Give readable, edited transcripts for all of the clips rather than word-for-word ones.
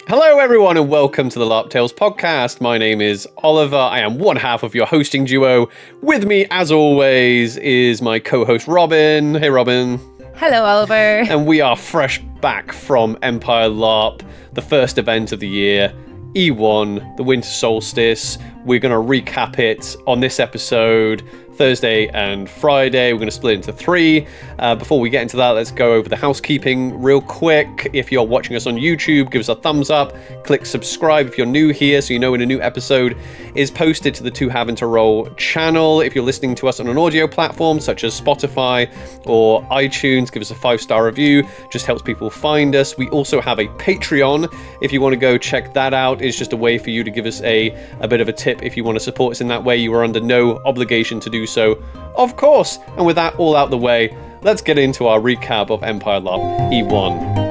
Hello, everyone, and welcome to the LARP Tales podcast. My name is Oliver. I am one half of your hosting duo. With me, as always, is my co-host Robyn. Hey, Robyn. Hello, Oliver. And we are fresh back from Empire LRP, the first event of the year, E1, the Winter Solstice. We're going to recap it on this episode, Thursday and Friday. We're going to split into three. Before we get into that, let's go over the housekeeping real quick. If you're watching us on YouTube, give us a thumbs up. Click subscribe if you're new here so you know when a new episode is posted to the Two Having to Roll channel. If you're listening to us on an audio platform such as Spotify or iTunes, give us a 5-star review. Just helps people find us. We also have a Patreon. If you want to go check that out, it's just a way for you to give us a bit of a tip. If you want to support us in that way, you are under no obligation to do so, of course. And with that all out the way, let's get into our recap of Empire LRP E1.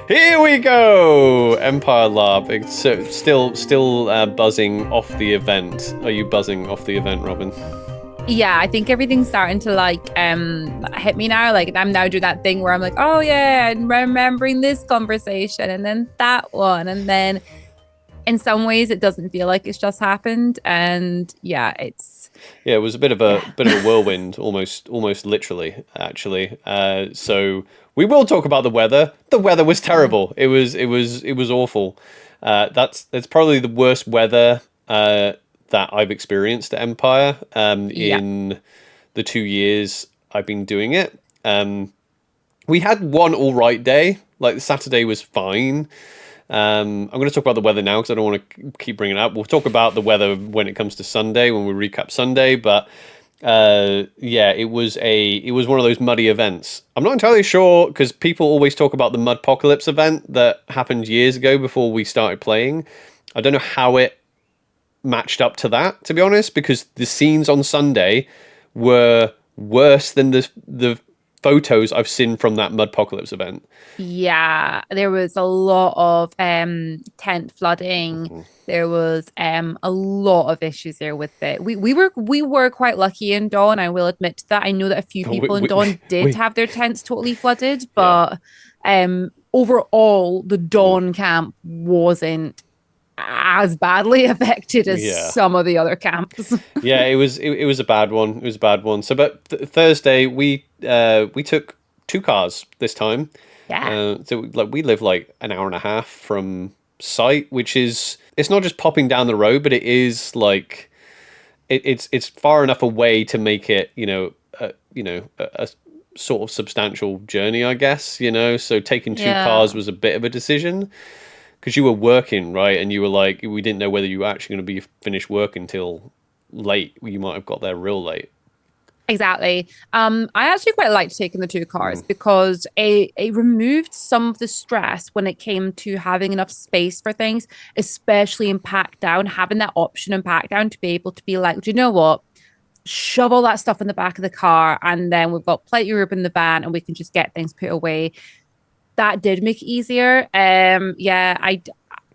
Here we go! Empire LARP. It's still buzzing off the event. Are you buzzing off the event, Robyn? Yeah, I think everything's starting to hit me now. Like, I'm now doing that thing where I'm like, oh yeah, I'm remembering this conversation and then that one, and then in some ways it doesn't feel like it's just happened. And yeah, it was a bit of a whirlwind, almost literally, actually. So we will talk about the weather. The weather was terrible. It was awful. It's probably the worst weather that I've experienced at Empire in the 2 years I've been doing it. We had one all right day. Like, Saturday was fine. I'm going to talk about the weather now because I don't want to keep bringing it up. We'll talk about the weather when it comes to Sunday, when we recap Sunday. But it was one of those muddy events. I'm not entirely sure because people always talk about the Mudpocalypse event that happened years ago before we started playing. I don't know how it matched up to that, to be honest, because the scenes on Sunday were worse than the photos I've seen from that Mudpocalypse event. Yeah, there was a lot of tent flooding. Mm-hmm. There was a lot of issues there with it. We were quite lucky in Dawn, I will admit to that. I know that a few people in Dawn did have their tents totally flooded, but overall the Dawn camp wasn't as badly affected as some of the other camps. Yeah, it was a bad one. It was a bad one. So, but Thursday we took 2 cars this time. Yeah. So we live like an hour and a half from site, which is, it's not just popping down the road, but it is like it's far enough away to make it a sort of substantial journey, I guess. So taking 2 cars was a bit of a decision. Because you were working, right? And you were like, we didn't know whether you were actually going to be finished work until late. You might have got there real late. Exactly. I actually quite liked taking the 2 cars because it removed some of the stress when it came to having enough space for things, especially in pack down, having that option in pack down to be able to be like, do you know what? Shove all that stuff in the back of the car, and then we've got plenty of room in the van and we can just get things put away. That did make it easier. I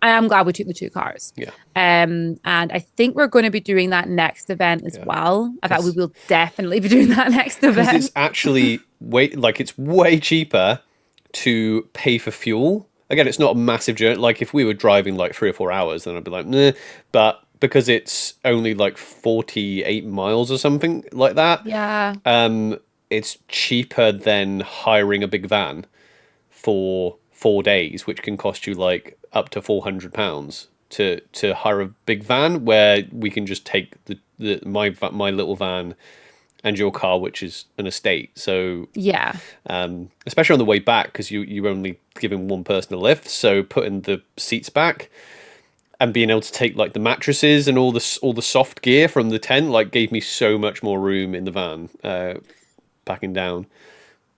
am glad we took the 2 cars. Yeah. And I think we're going to be doing that next event as well. In fact, we will definitely be doing that next event. It's actually it's way cheaper to pay for fuel. Again, it's not a massive journey. Like, if we were driving like 3 or 4 hours, then I'd be like, nah. But because it's only like 48 miles or something like that. Yeah. It's cheaper than hiring a big van for 4 days, which can cost you like up to £400 to hire a big van, where we can just take my little van and your car, which is an estate. So yeah, especially on the way back, because you're only giving one person a lift, so putting the seats back and being able to take like the mattresses and all the soft gear from the tent, like, gave me so much more room in the van packing down.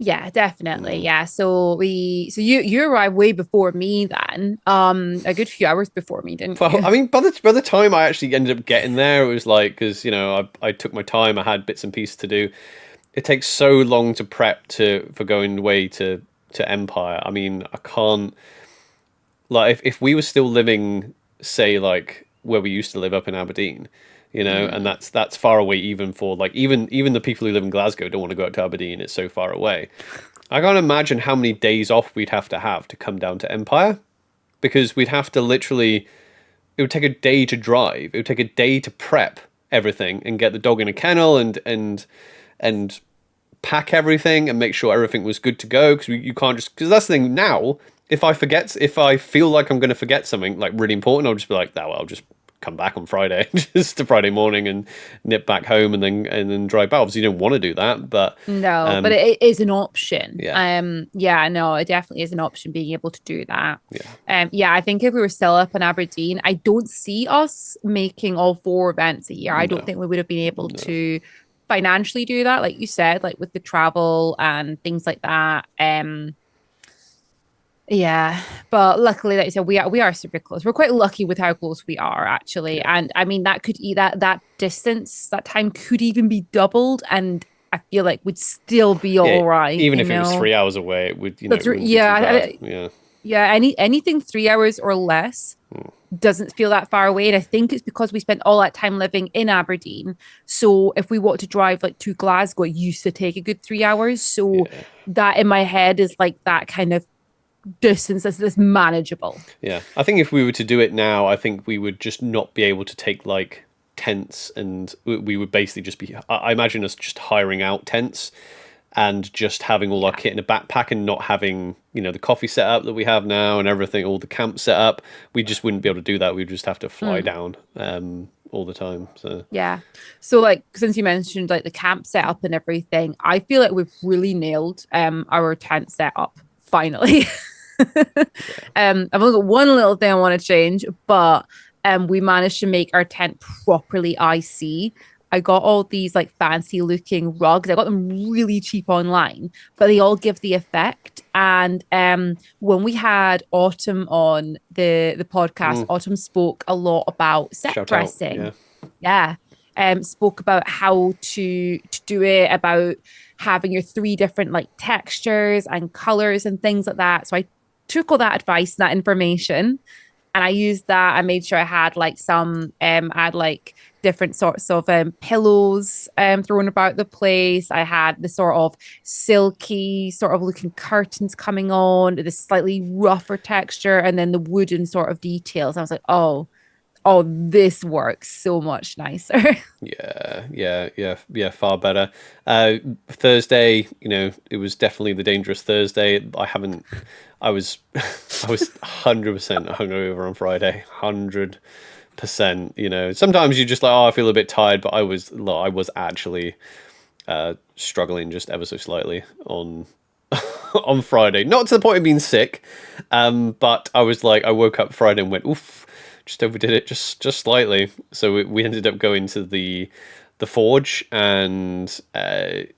Yeah, definitely. Yeah. So you arrived way before me then. A good few hours before me, didn't you? Well, I mean, by the time I actually ended up getting there, it was like, because I took my time, I had bits and pieces to do. It takes so long to prep for going away to Empire. I mean, I can't, like, if we were still living, say, like where we used to live up in Aberdeen, you know, and that's far away even for like even the people who live in Glasgow don't want to go out to Aberdeen. It's so far away. I can't imagine how many days off we'd have to come down to Empire, because we'd have to literally, it would take a day to drive. It would take a day to prep everything and get the dog in a kennel and pack everything and make sure everything was good to go, because you can't just, because that's the thing now, if I feel like I'm going to forget something like really important, I'll just be like, oh, well, I'll just come back on Friday, just to Friday morning and nip back home and then drive back. Obviously you don't want to do that, but No, but it is an option. yeah. Yeah, no, it definitely is an option being able to do that. Yeah. Yeah, I think if we were still up in Aberdeen, I don't see us making all 4 events a year. I don't No. think we would have been able No. to financially do that, like you said, like with the travel and things like that. Yeah, but luckily, like you said, we are super close. We're quite lucky with how close we are, actually. Yeah. And I mean, that could that distance, that time could even be doubled, and I feel like we'd still be Yeah. all right, Even you if it was know. 3 hours away, it would, That's it wouldn't be too yeah, bad. Yeah. yeah. Anything 3 hours or less doesn't feel that far away, and I think it's because we spent all that time living in Aberdeen. So if we want to drive like to Glasgow, it used to take a good 3 hours. So Yeah. that in my head is like that kind of distance that's manageable. Yeah. I think if we were to do it now, I think we would just not be able to take like tents, and we would basically just be, I imagine us just hiring out tents and just having all our Yeah. kit in a backpack and not having, the coffee set up that we have now and everything, all the camp set up. We just wouldn't be able to do that. We'd just have to fly down all the time. So Yeah. So like since you mentioned like the camp setup and everything, I feel like we've really nailed our tent setup finally. I've only got one little thing I want to change, but we managed to make our tent properly IC. I got all these like fancy looking rugs. I got them really cheap online, but they all give the effect. And when we had Autumn on the podcast, Autumn spoke a lot about set shout out. dressing. Yeah. Yeah. Spoke about how to do it, about having your 3 different like textures and colors and things like that. So I took all that advice and that information and I used that. I made sure I had like I had like different sorts of pillows thrown about the place. I had the sort of silky sort of looking curtains coming on, the slightly rougher texture, and then the wooden sort of details. I was like, oh, this works so much nicer. Yeah, far better. Thursday, it was definitely the dangerous Thursday. I was 100% hungover on Friday, 100%. Sometimes you're just like, oh, I feel a bit tired, but I was actually struggling just ever so slightly on on Friday. Not to the point of being sick, but I was like, I woke up Friday and went, oof, just overdid it just slightly. So we ended up going to the forge and they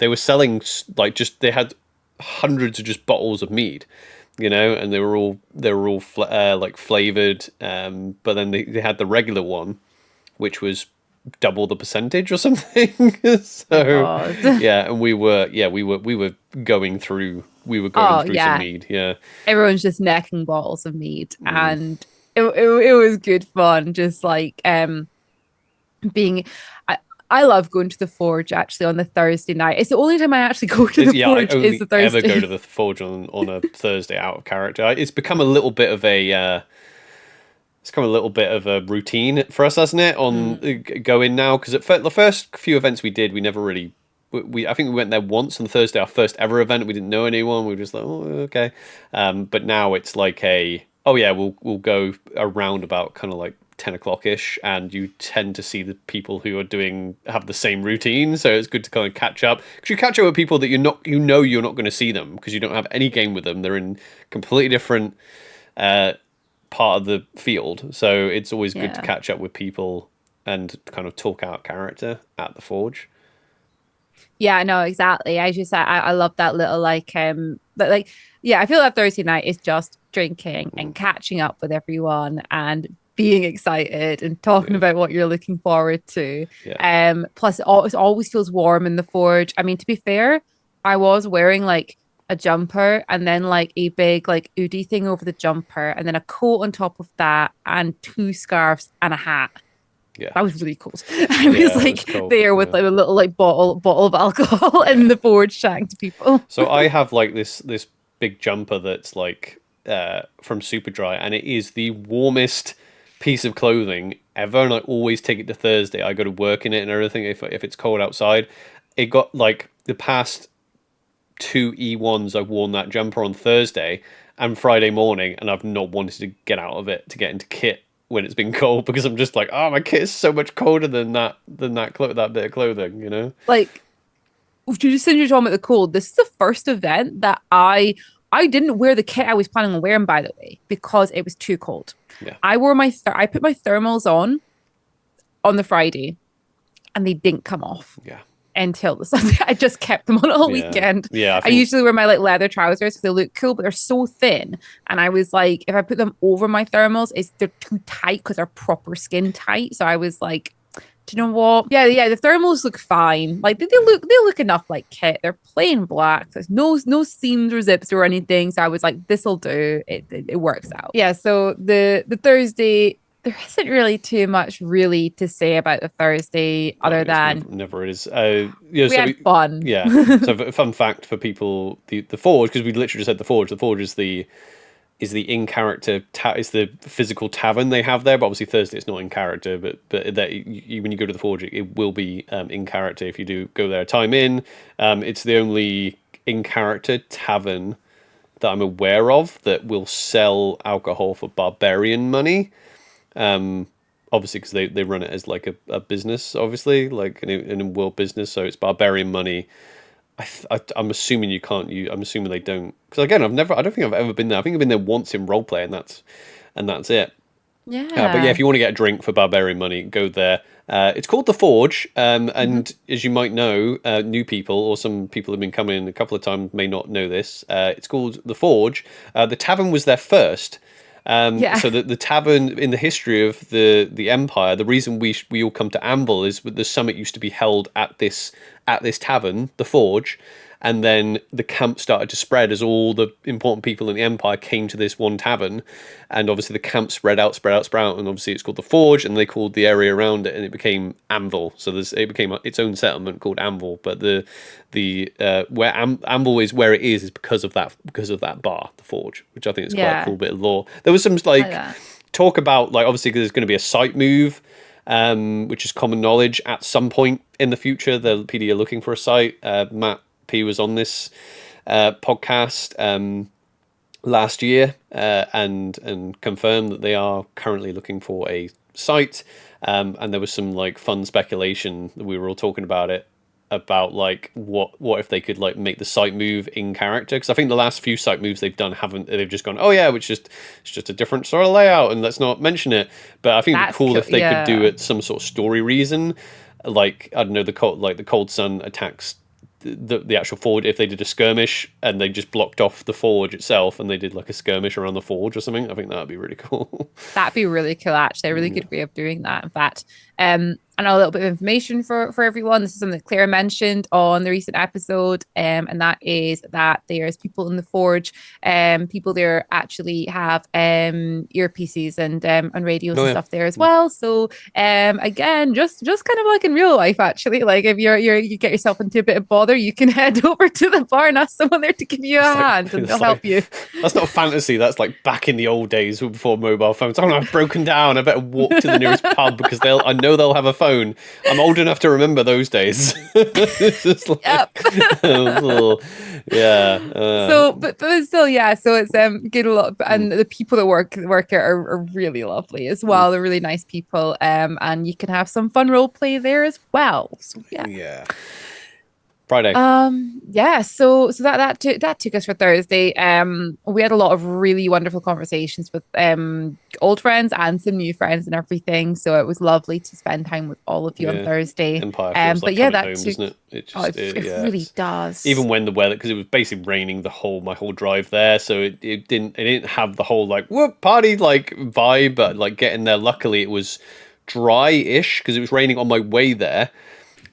were selling like they had hundreds of just bottles of mead, and they were all like flavored. But then they had the regular one, which was double the percentage or something. So yeah, and we were going through some mead. Yeah, Everyone's just necking bottles of mead, and it was good fun. Just like being. I love going to the forge actually on the Thursday night. It's the only time I actually go to the forge I only is the Thursday. ever go to the forge on a Thursday out of character. It's become a little bit of a routine for us, hasn't it? On going now, because the first few events we did, we never really. I think we went there once on Thursday, our first ever event. We didn't know anyone. We were just like, oh, okay. But now it's like we'll go around about kind of like 10 o'clock ish, and you tend to see the people who have the same routine. So it's good to kind of catch up, because you catch up with people that you're not going to see them because you don't have any game with them. They're in completely different part of the field. So it's always good to catch up with people and kind of talk out character at the forge. Yeah, no, exactly. I love that little I feel that Thursday night is just drinking and catching up with everyone and being excited and talking about what you're looking forward to. Yeah. Plus it always feels warm in the forge. I mean, to be fair, I was wearing like a jumper and then like a big like hoodie thing over the jumper and then a coat on top of that and 2 scarves and a hat. Yeah. That was really cold. I was like cold, there with like a little like bottle of alcohol in the forge chatting to people. So I have like this big jumper that's like from Superdry, and it is the warmest piece of clothing ever. And I always take it to Thursday. I go to work in it and everything. If it's cold outside, it got like the past two E1s I've worn that jumper on Thursday and Friday morning, and I've not wanted to get out of it to get into kit when it's been cold, because I'm just like, oh, my kit is so much colder than that that bit of clothing, you know? Like, just since you're talking about the cold, this is the first event that I didn't wear the kit I was planning on wearing, by the way, because it was too cold. Yeah. I wore I put my thermals on the Friday, and they didn't come off. Yeah. Until the Sunday. I just kept them on all weekend. Yeah, I usually wear my like leather trousers because they look cool, but they're so thin. And I was like, if I put them over my thermals, they're too tight because they're proper skin tight. So I was like, do you know what? Yeah, the thermals look fine. Like they look enough like kit. They're plain black. There's no seams or zips or anything. So I was like, this'll do. It works out. Yeah. So the Thursday, there isn't really too much really to say about the Thursday other than never is. We had fun. Yeah. So a fun fact for people: the forge, because we literally just said the forge. The forge is the in character is the physical tavern they have there. But obviously Thursday it's not in character. But that when you go to the forge, it will be in character if you do go there. Time in. It's the only in character tavern that I'm aware of that will sell alcohol for barbarian money. Obviously because they run it as like a business, obviously, like in a world business, so it's barbarian money. I'm assuming you can't. I'm assuming they don't. Because again, I don't think I've ever been there. I think I've been there once in roleplay, and that's it. Yeah. But yeah, if you want to get a drink for barbarian money, go there. It's called the Forge, and as you might know, new people or some people have been coming in a couple of times may not know this. It's called the Forge. The tavern was there first. So the tavern in the history of the Empire, the reason we all come to Anvil is the summit used to be held at this tavern, the Forge, and then the camp started to spread as all the important people in the Empire came to this one tavern, and obviously the camp spread out, and obviously it's called the Forge, and they called the area around it, and it became Anvil. So it became its own settlement called Anvil. But the where Anvil is where it is because of that bar, the Forge, which I think is quite a cool bit of lore. There was some talk about obviously because there's going to be a site move. Which is common knowledge at some point in the future. The PD are looking for a site. Matt P was on this podcast last year and confirmed that they are currently looking for a site. And there was some fun speculation that we were all talking about it. About what if they could make the site move in character, because I think the last few site moves they've done they've just gone, oh yeah, it's just a different sort of layout and let's not mention it. But I think it'd be cool if they could do it some sort of story reason, I don't know, the cold sun attacks the actual forge. If they did a skirmish and they just blocked off the forge itself and they did a skirmish around the forge or something, I think that'd be really cool. That'd be really cool, actually. A really good way of doing that, in fact. And a little bit of information for everyone. This is something that Claire mentioned on the recent episode, and that is that there's people in the Forge, people there actually have earpieces and radios and stuff there as well. So again, just kind of like in real life, actually, if you get yourself into a bit of bother, you can head over to the bar and ask someone there to give you a hand, and they'll help you. That's not fantasy. That's back in the old days before mobile phones. Oh, I've broken down. I better walk to the nearest pub because I know they'll have a phone. I'm old enough to remember those days. It's just yeah. So, but still, yeah. So it's get a lot, and the people that work here are really lovely as well. They're really nice people, and you can have some fun role play there as well. So yeah. Yeah. Friday. Yeah, so that took us for Thursday. We had a lot of really wonderful conversations with old friends and some new friends and everything. So it was lovely to spend time with all of you on Thursday. Empire feels but yeah, that home, doesn't it? It really does. Even when the weather, because it was basically raining my whole drive there, so it didn't have the whole whoop party vibe, but getting there, luckily it was dry-ish because it was raining on my way there.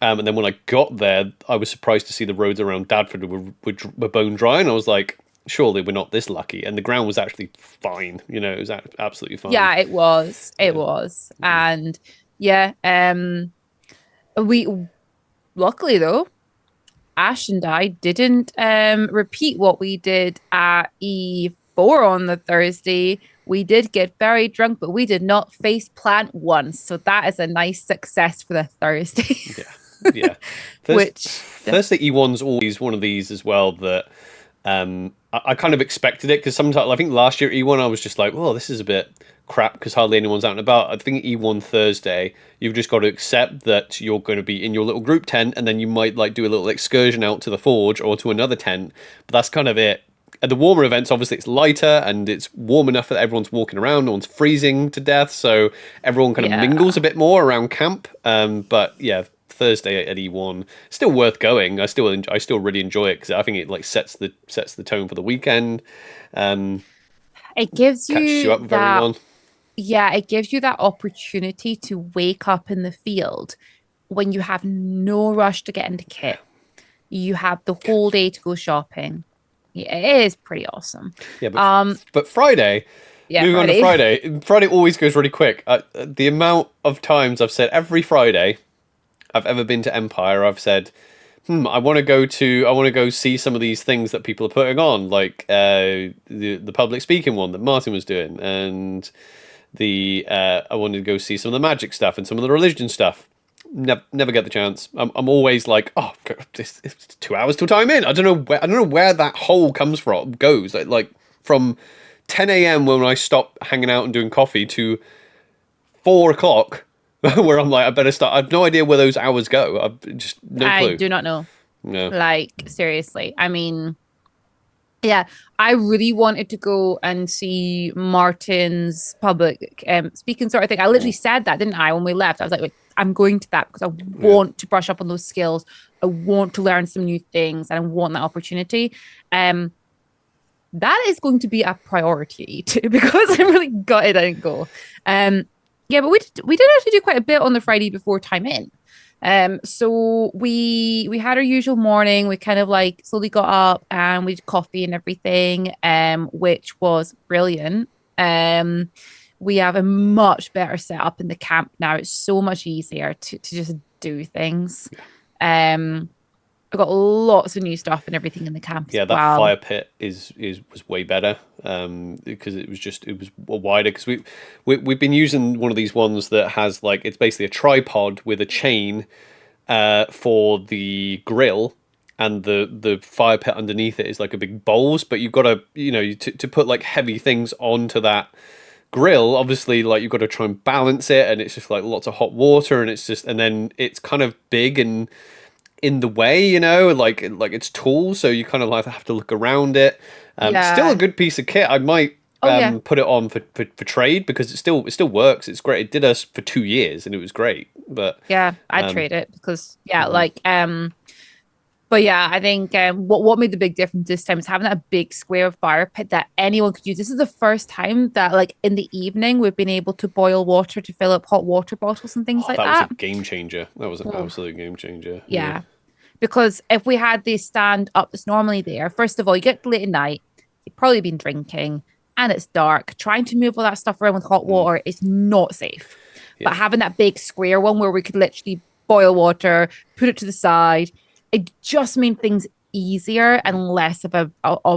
And then when I got there, I was surprised to see the roads around Dadford were bone dry, and I was like, surely we're not this lucky. And the ground was actually fine. It was absolutely fine. Yeah, it was. It was. And Yeah. We luckily though, Ash and I didn't repeat what we did at E4 on the Thursday. We did get very drunk, but we did not face plant once. So that is a nice success for the Thursday. Yeah, yeah. Which Thursday E1's always one of these as well that I kind of expected it because sometimes I think last year E1 I was just like, oh, this is a bit crap because hardly anyone's out and about. I think E1 Thursday you've just got to accept that you're going to be in your little group tent and then you might like do a little excursion out to the forge or to another tent, but that's kind of it. At the warmer events, obviously it's lighter and it's warm enough that everyone's walking around, no one's freezing to death, so everyone kind of yeah. mingles a bit more around camp. But yeah, Thursday at E1 still worth going. I still really enjoy it because I think it like sets the tone for the weekend. It gives Catches you you up with that, everyone. yeah, it gives you that opportunity to wake up in the field when you have no rush to get into kit. You have the whole day to go shopping. Yeah, it is pretty awesome. Yeah, but Um, Friday. yeah, Moving on to Friday. Friday. Friday always goes really quick. The amount of times I've said every Friday I've ever been to Empire, I've said, I want to go see some of these things that people are putting on, like the public speaking one that Martin was doing, and the I wanted to go see some of the magic stuff and some of the religion stuff. Never get the chance. I'm always like, oh, it's 2 hours till time in. I don't know where that hole comes from. Goes like from 10 a.m. when I stop hanging out and doing coffee to 4 o'clock, where I'm like, I better start. I've no idea where those hours go. I've just no I clue. do not know. No. Like, seriously. I mean, yeah, I really wanted to go and see Martin's public speaking sort of thing. I literally said that, didn't I, when we left? I was like, "Wait, I'm going to that because I Yeah. want to brush up on those skills. I want to learn some new things and I want that opportunity. Um, that is going to be a priority too because I'm really gutted I didn't go. Um, yeah, but we did actually do quite a bit on the Friday before time in. So we had our usual morning. We kind of like slowly got up and we did coffee and everything, which was brilliant. We have a much better setup in the camp now. It's so much easier to just do things. Um, I got lots of new stuff and everything in the camp as Yeah, that well. fire pit was way better because it was wider because we've been using one of these ones that has like it's basically a tripod with a chain for the grill, and the fire pit underneath it is like a big bowls, but you've got to to put like heavy things onto that grill, obviously like you've got to try and balance it, and it's just like lots of hot water, and it's just and then it's kind of big and in the way, like it's tall, so you kind of like have to look around it. Still a Yeah. good piece of kit. I might Oh yeah. put it on for trade because it still works. It's great. It did us for 2 years and it was great. But Yeah, I'd um, trade it because yeah, mhm. but yeah, I think what made the big difference this time is having that big square fire pit that anyone could use. This is the first time that like in the evening we've been able to boil water to fill up hot water bottles and things Oh, like that was a that. game changer. That was an Oh, absolute game changer. Yeah, yeah. Because if we had the stand up that's normally there, first of all, you get late at night, you've probably been drinking and it's dark. Trying to move all that stuff around with hot water is not safe. yeah. But having that big square one where we could literally boil water, put it to the side, it just made things easier and less of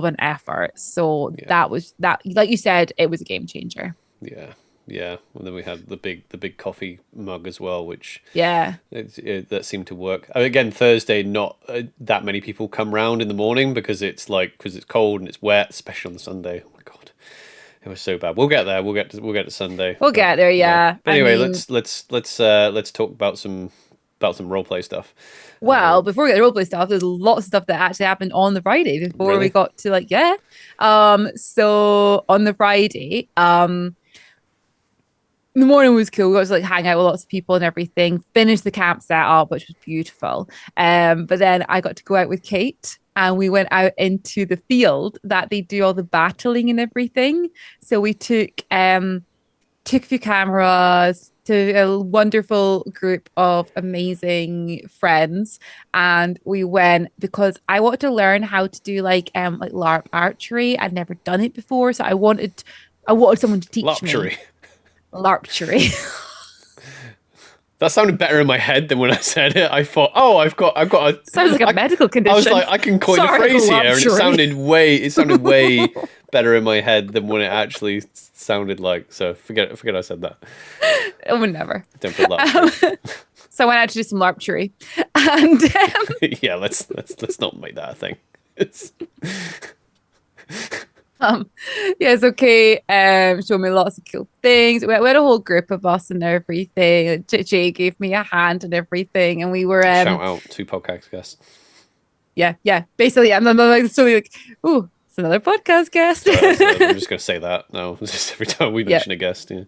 an effort. So Yeah. that was that, like you said, it was a game changer. Yeah, yeah. And then we had the big coffee mug as well, which Yeah. that seemed to work. Again, Thursday, not that many people come round in the morning because it's cold and it's wet, especially on the Sunday. Oh my God, it was so bad. We'll get there. We'll get to Sunday. We'll But get there, yeah. yeah. But I anyway, mean, let's talk about some role play stuff. well, before we get to roleplay stuff, there's lots of stuff that actually happened on the Friday before we Really? got to like, yeah. So on the Friday, the morning was cool. We got to like hang out with lots of people and everything. Finished the camp set up, which was beautiful. But then I got to go out with Kate and we went out into the field that they do all the battling and everything. So we took a few cameras to a wonderful group of amazing friends, and we went because I wanted to learn how to do like LARP archery. I'd never done it before, so I wanted someone to teach me Luxury. LARPchery. That sounded better in my head than when I said it. I thought, oh, I've got a... Sounds like a medical condition. I was like, I can coin a phrase here, and it sounded way better in my head than what it actually sounded like. So forget I said that. I would never. Don't put LARP. So I went out to do some LARPchery, and yeah, let's not make that a thing. yeah, it's okay. Showed me lots of cool things. We had a whole group of us and everything. Jay gave me a hand and everything, and we were shout out to podcast guests. Yeah. Basically, I'm like suddenly like, ooh, it's another podcast guest. I'm just gonna say that now. Just every time we mention a guest, yeah.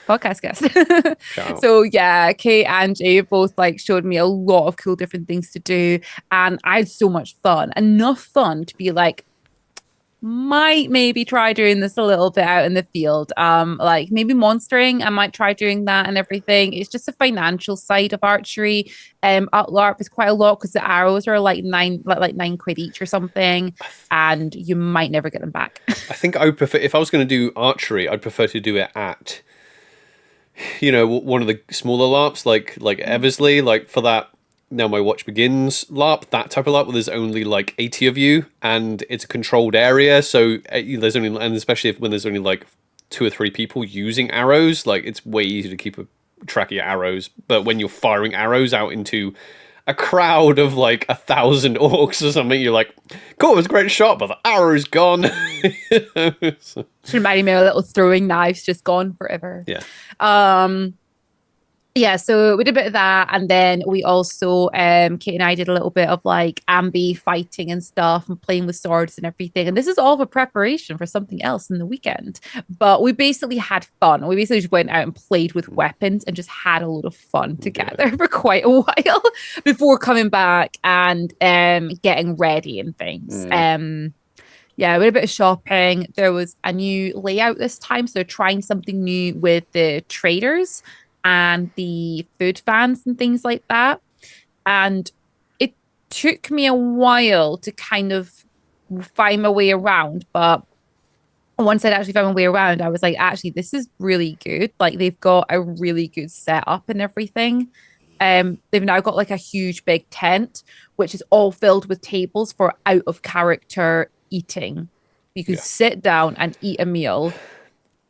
Podcast guest. So yeah, Kate and Jay both like showed me a lot of cool different things to do, and I had so much fun. Enough fun to be like, might maybe try doing this a little bit out in the field. Like maybe monstering, I might try doing that and everything. It's just the financial side of archery. At LARP is quite a lot because the arrows are like £9 each or something, and you might never get them back. I think I would prefer, if I was going to do archery, I'd prefer to do it at, you know, one of the smaller LARPs, like Eversley, like for that Now My Watch Begins LARP, that type of LARP where there's only like 80 of you and it's a controlled area. So there's only, and especially when there's only like 2 or 3 people using arrows, like it's way easier to keep a track of your arrows. But when you're firing arrows out into a crowd of like 1,000 orcs or something, you're like, cool, it was a great shot, but the arrow's gone. So. Just reminding me of a little throwing knives just gone forever. Yeah. Yeah, so we did a bit of that, and then we also, Kate and I did a little bit of like ambi fighting and stuff, and playing with swords and everything. And this is all for preparation for something else in the weekend. But we basically had fun. We basically just went out and played with weapons and just had a lot of fun together for quite a while before coming back and getting ready and things. Yeah, we did a bit of shopping. There was a new layout this time, so trying something new with the traders and the food vans and things like that. And it took me a while to kind of find my way around. But once I'd actually found my way around, I was like, actually, this is really good. Like, they've got a really good setup and everything. They've now got like a huge big tent, which is all filled with tables for out of character eating. You can sit down and eat a meal.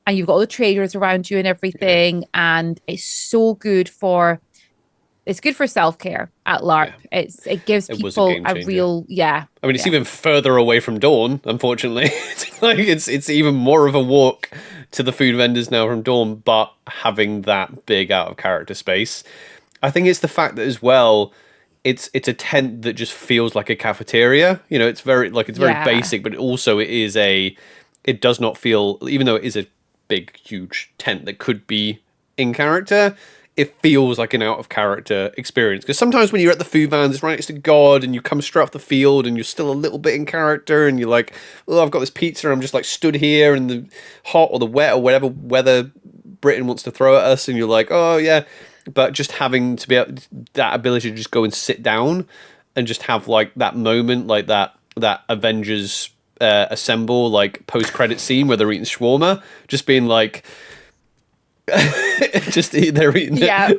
And you've got all the traders around you and everything. And it's so good for, it's good for self-care at LARP. Yeah. It gives people a real, I mean, it's even further away from Dawn, unfortunately. it's even more of a walk to the food vendors now from Dawn, but having that big out of character space. I think it's the fact that as well, it's a tent that just feels like a cafeteria. You know, it's very basic, but it does not feel, even though it is a big, huge tent that could be in character, it feels like an out of character experience. Because sometimes when you're at the food vans, it's right next to God, and you come straight off the field and you're still a little bit in character, and you're like, oh, I've got this pizza, I'm just like stood here in the hot or the wet or whatever weather Britain wants to throw at us, and you're like, oh yeah. But just having to be able, that ability to just go and sit down and just have like that moment, like that Avengers assemble like post-credit scene where they're eating shawarma, just being like just they're eating their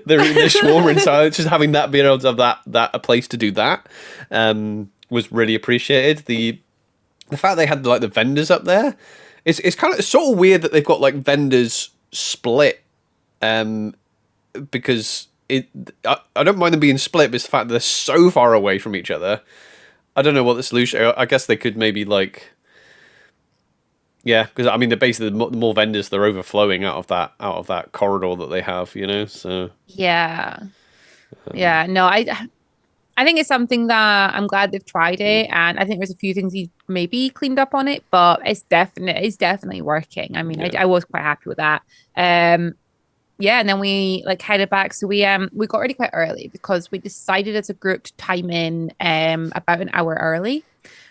shawarma inside, just having that, being able to have that a place to do that was really appreciated. The fact they had like the vendors up there, it's sort of weird that they've got like vendors split, because I don't mind them being split, but it's the fact that they're so far away from each other. I don't know what the solution. I guess they could maybe like, because I mean, they're basically the more vendors, they're overflowing out of that corridor that they have, you know. So no, I think it's something that I'm glad they've tried it, and I think there's a few things you maybe cleaned up on it, but it's definitely working. I mean, I was quite happy with that. And then we like headed back. So we got ready quite early because we decided as a group to time in about an hour early,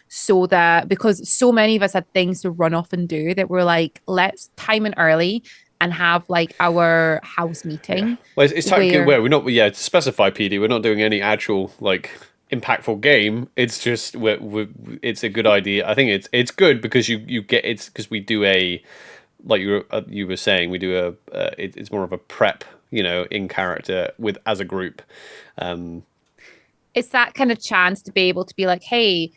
so that because so many of us had things to run off and do, that we're like, let's time in early and have like our house meeting. Yeah. Well, it's time where we're not. Yeah, to specify, PD, we're not doing any actual like impactful game. It's just it's a good idea. I think it's good because you get, it's because we do a, like you were saying, we do it's more of a prep in character with as a group. It's that kind of chance to be able to be like, hey,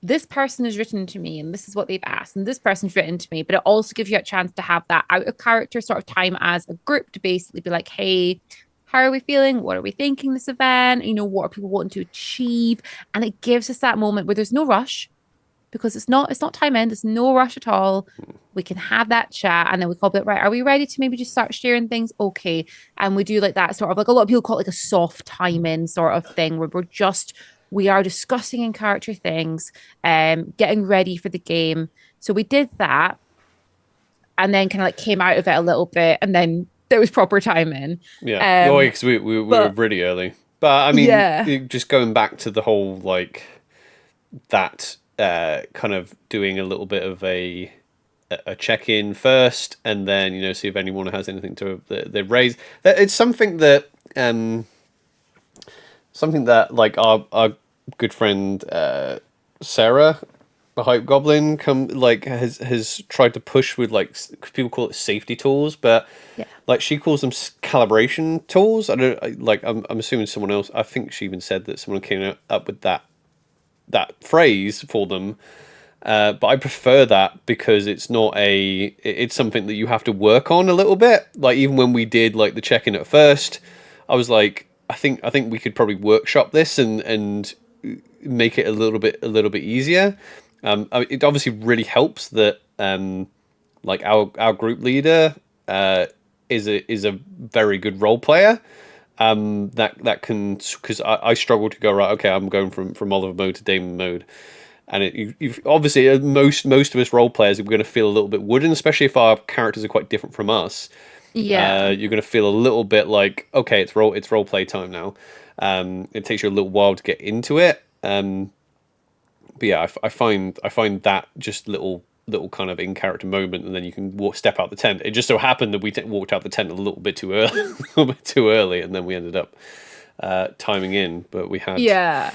this person has written to me and this is what they've asked, and this person's written to me. But it also gives you a chance to have that out of character sort of time as a group to basically be like, hey, how are we feeling? What are we thinking this event? What are people wanting to achieve? And it gives us that moment where there's no rush, because it's not time in, there's no rush at all. We can have that chat, and then we call it, right, are we ready to maybe just start sharing things? Okay. And we do like that sort of, like, a lot of people call it like a soft time in sort of thing, where we are discussing in character things, getting ready for the game. So we did that, and then kind of like came out of it a little bit, and then there was proper timing. Yeah, because we were really early. But I mean, yeah, just going back to the whole like that kind of doing a little bit of a check-in first, and then see if anyone has anything to they raise. It's something that like our good friend Sarah, the Hype Goblin, has tried to push with, like, people call it safety tools, but yeah, like she calls them calibration tools. I'm assuming someone else. I think she even said that someone came up with that phrase for them. But I prefer that because it's something that you have to work on a little bit. Like, even when we did like the check-in at first, I was like, I think we could probably workshop this and make it a little bit easier. It obviously really helps that like our group leader is a very good role player. That can, because I struggle to go, right, okay, I'm going from Oliver mode to Damon mode. And you've obviously, most of us role players are going to feel a little bit wooden, especially if our characters are quite different from us. yeah. You're going to feel a little bit like, okay, it's role play time now. It takes you a little while to get into it. But yeah, I find that just little kind of in character moment, and then you can step out the tent. It just so happened that we walked out the tent a little bit too early, a little bit too early, and then we ended up timing in. But we had Yeah.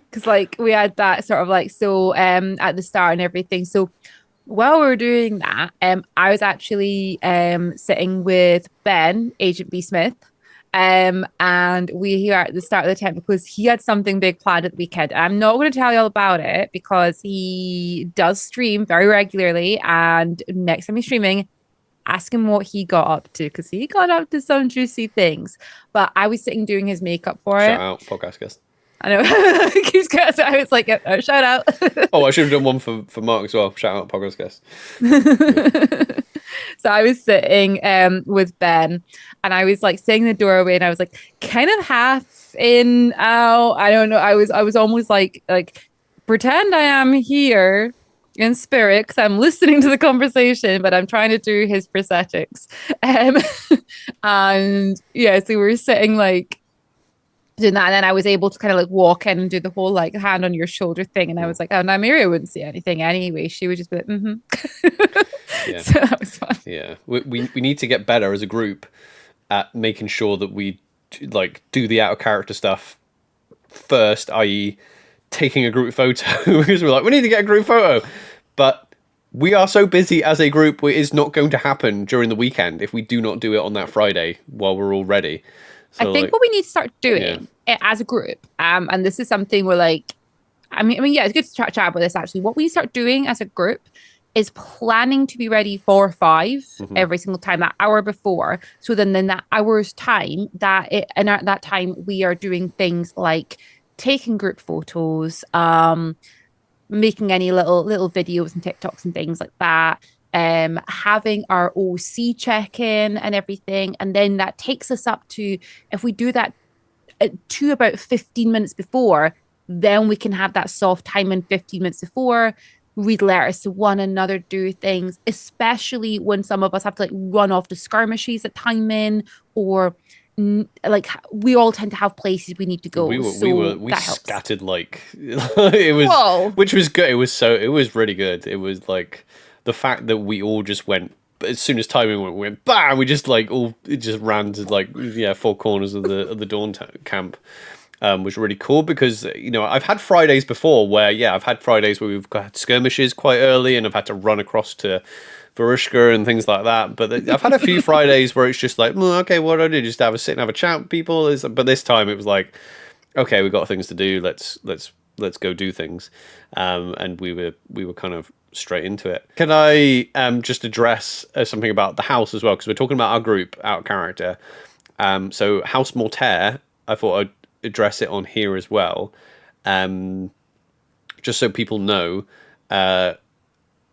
Because like we had that sort of like, so at the start and everything. So while we were doing that, I was actually sitting with Ben, Agent B Smith. And we here at the start of the tent because he had something big planned at the weekend. I'm not going to tell you all about it because he does stream very regularly. And next time he's streaming, ask him what he got up to, because he got up to some juicy things. But I was sitting doing his makeup for shout it. out podcast guest. I know. I was like, shout out. Oh, I should have done one for Mark as well. Shout out podcast guest. So I was sitting with Ben, and I was like sitting in the doorway, and I was like kind of half in, out. I don't know. I was almost like pretend I am here in spirit because I'm listening to the conversation, but I'm trying to do his prosthetics. And yeah, so we were sitting like doing that, and then I was able to kind of like walk in and do the whole like hand on your shoulder thing, and I was like, oh, now Miriam wouldn't see anything anyway, she would just be like, Yeah. So that was fun. Yeah, we need to get better as a group at making sure that we like do the out of character stuff first, i.e. taking a group photo, because we're like, we need to get a group photo, but we are so busy as a group, it is not going to happen during the weekend if we do not do it on that Friday while we're all ready. So, I think what we need to start doing as a group, and this is something we're like, I mean, yeah, it's good to chat about this actually. What we start doing as a group is planning to be ready for 5 every single time, that hour before. So then that hour's time, at that time we are doing things like taking group photos, making any little videos and TikToks and things like that. Having our OC check-in and everything. And then that takes us up to, if we do that to about 15 minutes before, then we can have that soft time in 15 minutes before. Read letters to one another, do things, especially when some of us have to like run off to skirmishes at time in, or like we all tend to have places we need to go. We scattered like it was. Whoa. Which was good. It was really good. It was like the fact that we all just went, as soon as timing went, we went bam. We just like it just ran to like 4 corners of the Dawn camp. was really cool because, I've had Fridays before where, I've had Fridays where we've got skirmishes quite early and I've had to run across to Varushka and things like that. But I've had a few Fridays where it's just like, okay, what do I do? Just have a sit and have a chat with people. But this time it was like, okay, we've got things to do. Let's go do things. And we were kind of straight into it. Can I just address something about the house as well? Because we're talking about our group, our character. So House Mortaire, I thought I'd address it on here as well. Just so people know,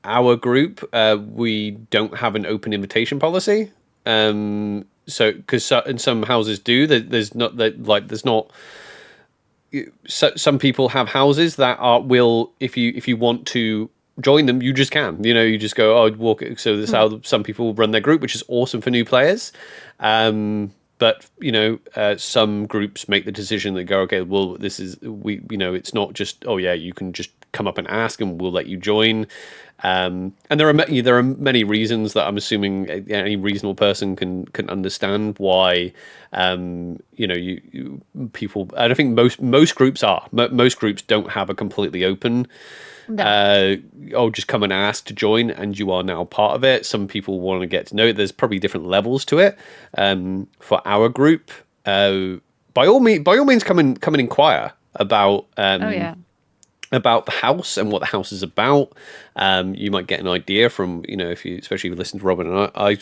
our group, we don't have an open invitation policy. So because in some houses do, there's not that like there's not. So, some people have houses that will if you want to join them, you just can. You just go, oh, walk it. So this is how some people run their group, which is awesome for new players. But some groups make the decision that go, okay, well, this is it's not just, oh yeah, you can just come up and ask and we'll let you join. And there are many reasons that I'm assuming any reasonable person can understand why people. And I think most groups most groups don't have a completely open. No. Just come and ask to join, and you are now part of it. Some people want to get to know it. There's probably different levels to it. For our group, by all means, come and inquire about. Oh yeah. About the house and what the house is about. You might get an idea from, especially if you listen to Robyn and I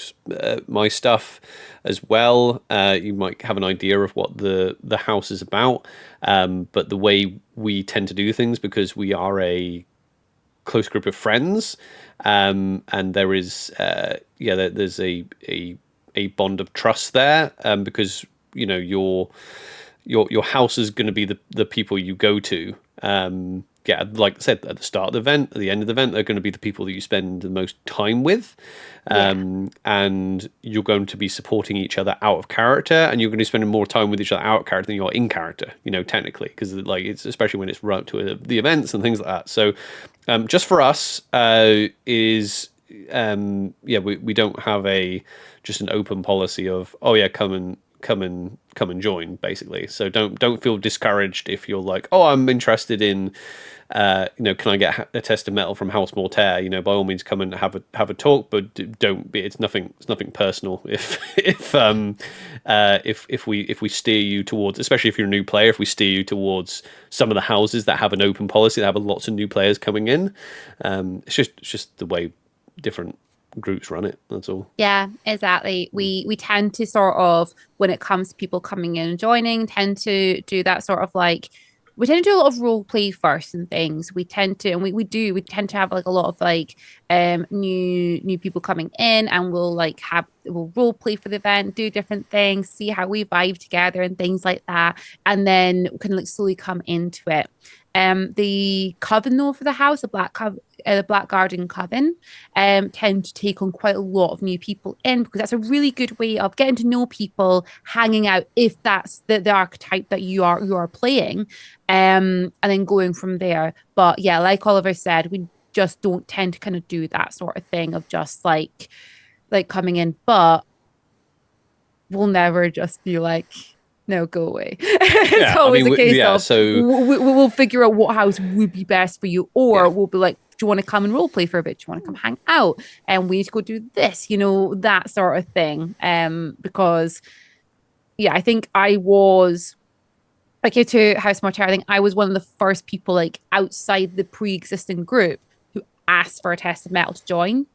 my stuff as well. You might have an idea of what the house is about. But the way we tend to do things, because we are a close group of friends, and there is, there's a bond of trust there, because, your house is going to be the people you go to. Like I said, at the start of the event, at the end of the event, they're going to be the people that you spend the most time with. And you're going to be supporting each other out of character, and you're going to be spending more time with each other out of character than you are in character, technically, because it's especially when it's right to the events and things like that. So just for us, we don't have just an open policy of, oh yeah, come and join, basically. So don't feel discouraged if you're like, oh, I'm interested in can I get a test of metal from House Mortaire? By all means come and have a talk, but don't be. It's nothing personal. If we steer you towards, especially if you're a new player, if we steer you towards some of the houses that have an open policy, that have lots of new players coming in, it's just the way different groups run it. That's all. Yeah, exactly. We tend to sort of, when it comes to people coming in and joining, tend to do that sort of like, we tend to do a lot of role play first and things. We tend to, and we tend to have like a lot of like new people coming in, and we'll role play for the event, do different things, see how we vibe together and things like that, and then we can like slowly come into it. The coven though for the house, the Black Garden Coven, tend to take on quite a lot of new people in, because that's a really good way of getting to know people, hanging out if that's the archetype that you are playing, and then going from there. But yeah, like Oliver said, we just don't tend to kind of do that sort of thing of just like coming in, but we'll never just be like, no, go away. It's always a case of, so we'll figure out what house would be best for you, or we'll be like, do you want to come and role play for a bit? Do you want to come hang out? And we need to go do this, that sort of thing. Because I think I was like, to House Mortaire, I think I was one of the first people like outside the pre-existing group who asked for a test of metal to join.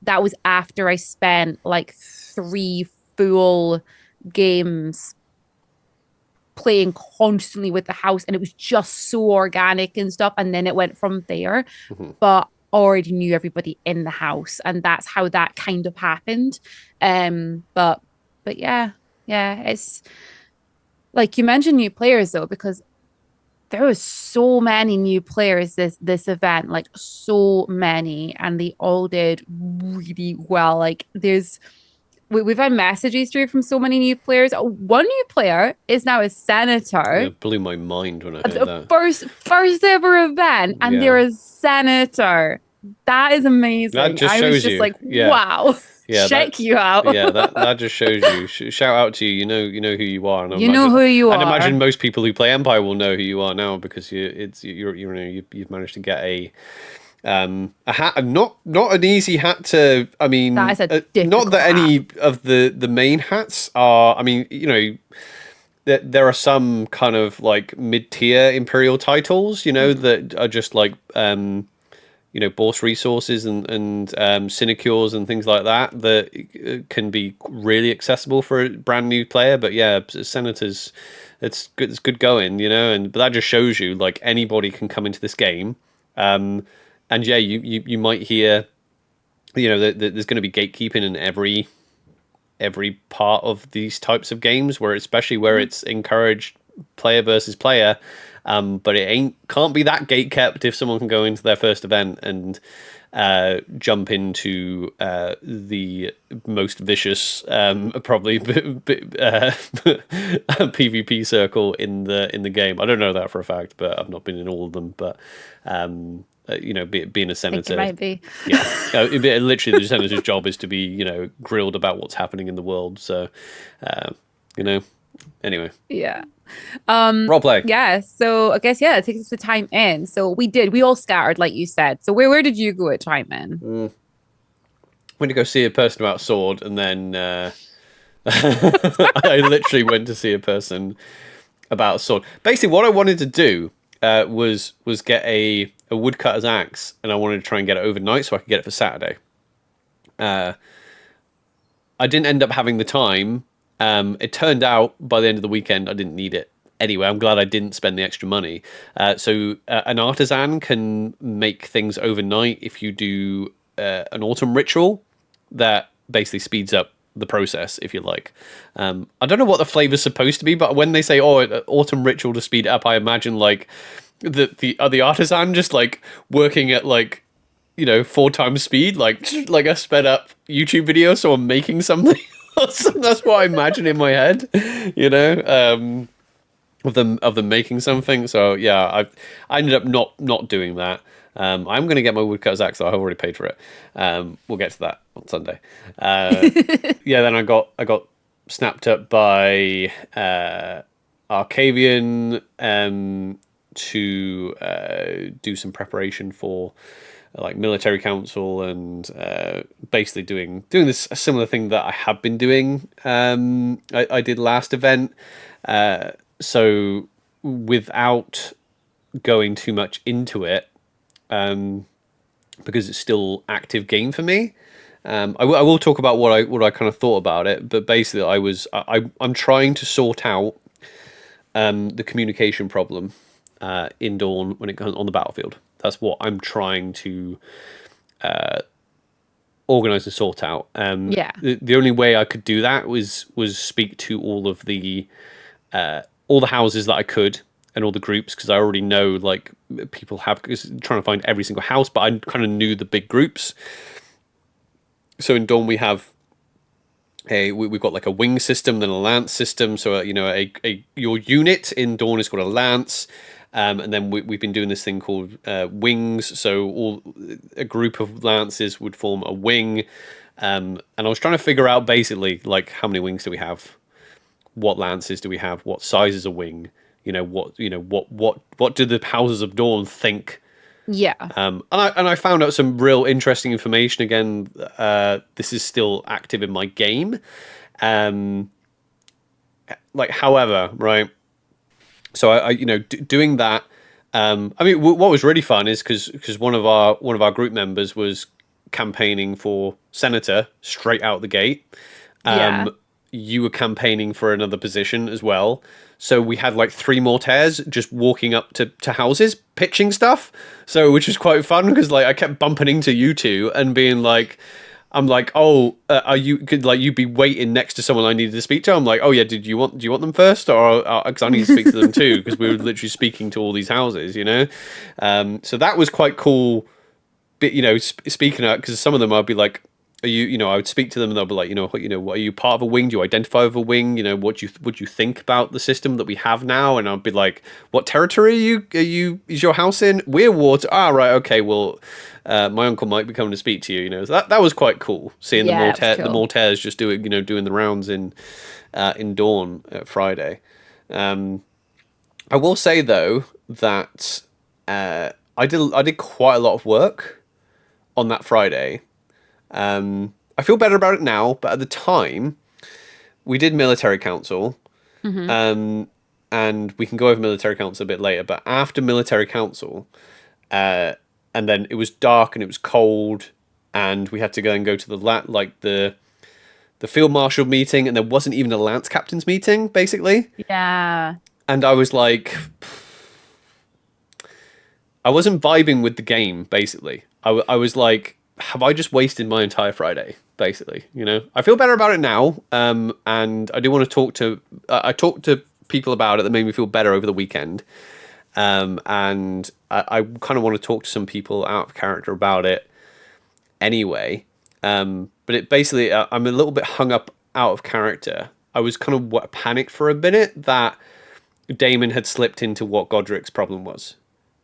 That was after I spent like 3 full games playing constantly with the house, and it was just so organic and stuff, and then it went from there. But already knew everybody in the house, and that's how that kind of happened. But yeah, it's like you mentioned new players though, because there was so many new players this event, like so many, and they all did really well. Like we've had messages through from so many new players. One new player is now a senator. It blew my mind when I heard that. First ever event, and they're a senator. That is That amazing. just I was shows just you. like, Yeah. wow, Yeah, check you out. that just shows you. Shout out to you. You know who you are, and You know who you I'd imagine are. most people who play Empire will know who you are now because you've managed to get a hat, not an easy hat to. I That mean, is a not difficult that hat. any of the main hats are. I mean, you know, there are some kind of like mid-tier Imperial titles, you know, that are just like you know, Bourse resources and sinecures and things like that that can be really accessible for a brand new player. But yeah, senators, it's good going, you know, but that just shows you like anybody can come into this game, and yeah, you might hear, you know, that there's going to be gatekeeping in every part of these types of games, where especially where it's encouraged player versus player, but it can't be that gate kept if someone can go into their first event and jump into the most vicious, probably PvP circle in the game. I don't know that for a fact, but I've not been in all of them. But you know, being a I think it senator, might be. yeah, literally the senator's job is to be, you know, grilled about what's happening in the world. So, you know, anyway, Yeah. role play. Yeah. So I guess yeah, it takes us to time in. So we all scattered, like you said. So where did you go at time in? Went to go see a person about sword, and then I literally went to see a person about sword. Basically, what I wanted to do was get a woodcutter's axe, and I wanted to try and get it overnight so I could get it for Saturday. I didn't end up having the time. It turned out by the end of the weekend I didn't need it. Anyway, I'm glad I didn't spend the extra money. So an artisan can make things overnight if you do an autumn ritual that basically speeds up the process, if you like. I don't know what the flavor's supposed to be, but when they say, "Oh, autumn ritual to speed it up," I imagine like the artisan just like working at like, you know, 4 times speed, like a sped up YouTube video, so I'm making something. That's what I imagine in my head, you know, of them making something. So yeah, I ended up not doing that. I'm gonna get my woodcutter's axe, so I've already paid for it. We'll get to that on Sunday. Yeah, then I got snapped up by Arcavian to do some preparation for like military council, and basically doing this a similar thing that I have been doing. I did last event, so without going too much into it, because it's still active game for me. I will talk about what I kind of thought about it, but basically I'm trying to sort out the communication problem in Dawn when it comes on the battlefield. That's what I'm trying to organize and sort out. Yeah. The only way I could do that was speak to all the houses that I could and all the groups, because I already know like people have, because trying to find every single house, but I kind of knew the big groups. So in Dawn we have we've got like a wing system, then a lance system. So you know, your unit in Dawn is called a lance. And then we've been doing this thing called wings. So a group of lances would form a wing. And I was trying to figure out basically like how many wings do we have, what lances do we have, what size is a wing, what do the houses of Dawn think. Yeah. And I found out some real interesting information. Again, this is still active in my game. However, right. So I doing that. I mean, what was really fun is because one of our group members was campaigning for senator straight out the gate. Yeah. You were campaigning for another position as well. So we had like 3 mortars just walking up to houses, pitching stuff. So which was quite fun because like I kept bumping into you two and being like, I'm like, oh, are you could like you'd be waiting next to someone I needed to speak to? I'm like, oh yeah, do you want them first, or because I need to speak to them too, because we were literally speaking to all these houses, So that was quite cool. But speaking out, because some of them I'd be like, are you, I would speak to them and they'll be like, what are you part of a wing? Do you identify with a wing? What do you think about the system that we have now? And I'd be like, what territory is your house in? We're water. Ah, right. Okay. Well, my uncle might be coming to speak to you, so that was quite cool. Seeing Yeah, it was the cool. Maltese just doing the rounds in Dawn at Friday. I will say though that I did quite a lot of work on that Friday. I feel better about it now, but at the time we did military council, Hmm. um, and we can go over military council a bit later. But after military council, and then it was dark and it was cold, and we had to go to the field marshal meeting, and there wasn't even a lance captain's meeting, basically. Yeah. And I was like, I wasn't vibing with the game, basically. I was like, have I just wasted my entire Friday, basically? I feel better about it now, and I do want to I talked to people about it that made me feel better over the weekend, and I kind of want to talk to some people out of character about it anyway. But it basically, I'm a little bit hung up out of character. I was kind of panicked for a minute that Damon had slipped into what Godric's problem was.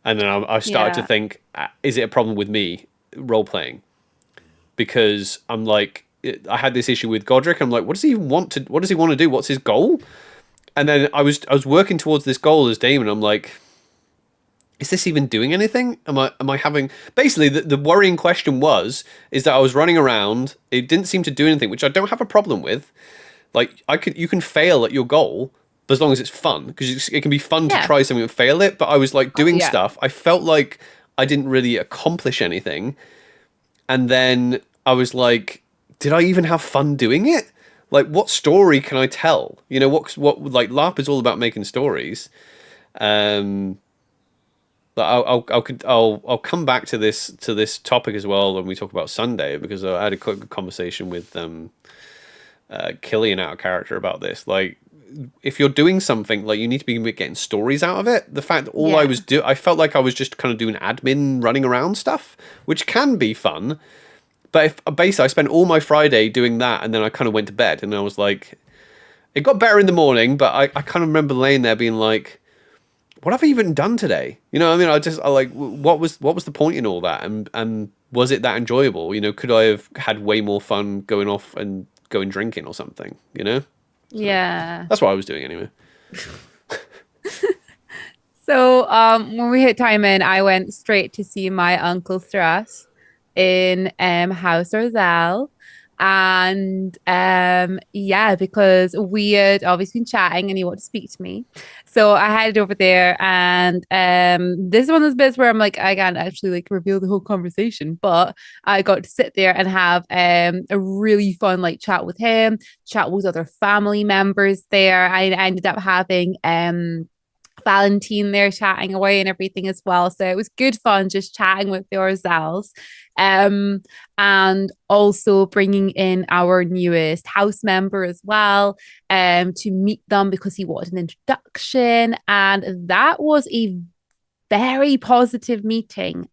And then I started to Yeah. think, is it a problem with me role playing? Because I'm like, I had this issue with Godric. I'm like, what does he even want to? What does he want to do? What's his goal? And then I was working towards this goal as Damon. I'm like, is this even doing anything? Am I having basically the worrying question is that I was running around. It didn't seem to do anything, which I don't have a problem with. Like you can fail at your goal, but as long as it's fun, because it can be fun to Yeah. try something and fail it. But I was like Oh, doing yeah. stuff. I felt like I didn't really accomplish anything, and then I was like, did I even have fun doing it? Like, what story can I tell? What like LARP is all about making stories. Um, but I'll come back to this topic as well when we talk about Sunday, because I had a quick conversation with Killian out of character about this. Like, if you're doing something, like, you need to be getting stories out of it. The fact that Yeah. I felt like I was just kind of doing admin, running around stuff, which can be fun. But if basically I spent all my Friday doing that, and then I kind of went to bed, and I was like, it got better in the morning, but I kind of remember laying there being like, what have I even done today? You know what I mean? I like, what was the point in all that? And was it that enjoyable? Could I have had way more fun going off and going drinking or something? So Yeah. that's what I was doing anyway. So when we hit time in, I went straight to see my uncle Thras in House Roselle. And yeah, because we had obviously been chatting and he wanted to speak to me. So I headed over there and this is one of those bits where I'm like, I can't actually like reveal the whole conversation, but I got to sit there and have a really fun like chat with him, chat with other family members there. I ended up having Valentine there chatting away and everything as well. So it was good fun just chatting with the Orzels. Um, and also bringing in our newest house member as well, to meet them because he wanted an introduction. And that was a very positive meeting.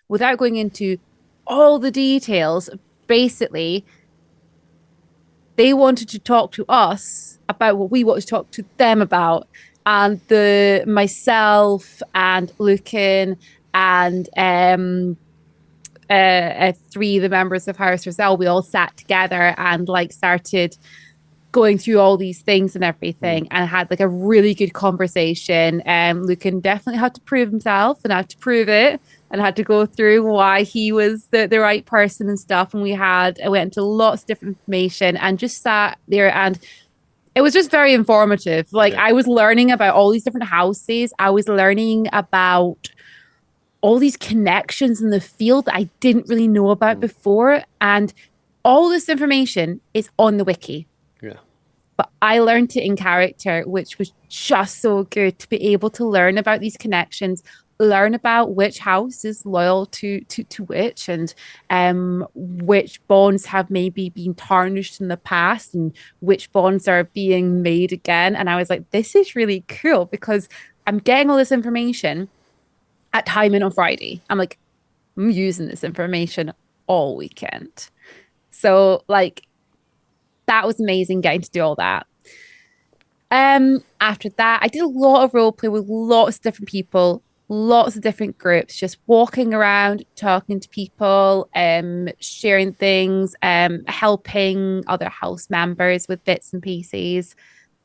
Without going into all the details, basically, they wanted to talk to us about what we wanted to talk to them about. And the myself and Lucan and three of the members of House Roselle, we all sat together and like started going through all these things and Mm. everything and had like a really good conversation. Lucan definitely had to prove himself and had to prove it and had to go through why he was the right person and stuff. And I went into lots of different information and just sat there, and it was just very informative. Like, Yeah. I was learning about all these different houses. I was learning about all these connections in the field that I didn't really know about Mm. before. And all this information is on the wiki, Yeah. but I learned it in character, which was just so good to be able to learn about these connections, learn about which house is loyal to which, and which bonds have maybe been tarnished in the past and which bonds are being made again. And I was like, this is really cool because I'm getting all this information at time in on Friday. I'm like, I'm using this information all weekend. So like that was amazing getting to do all that. After that, I did a lot of role play with lots of different people, lots of different groups, just walking around, talking to people, sharing things, helping other house members with bits and pieces.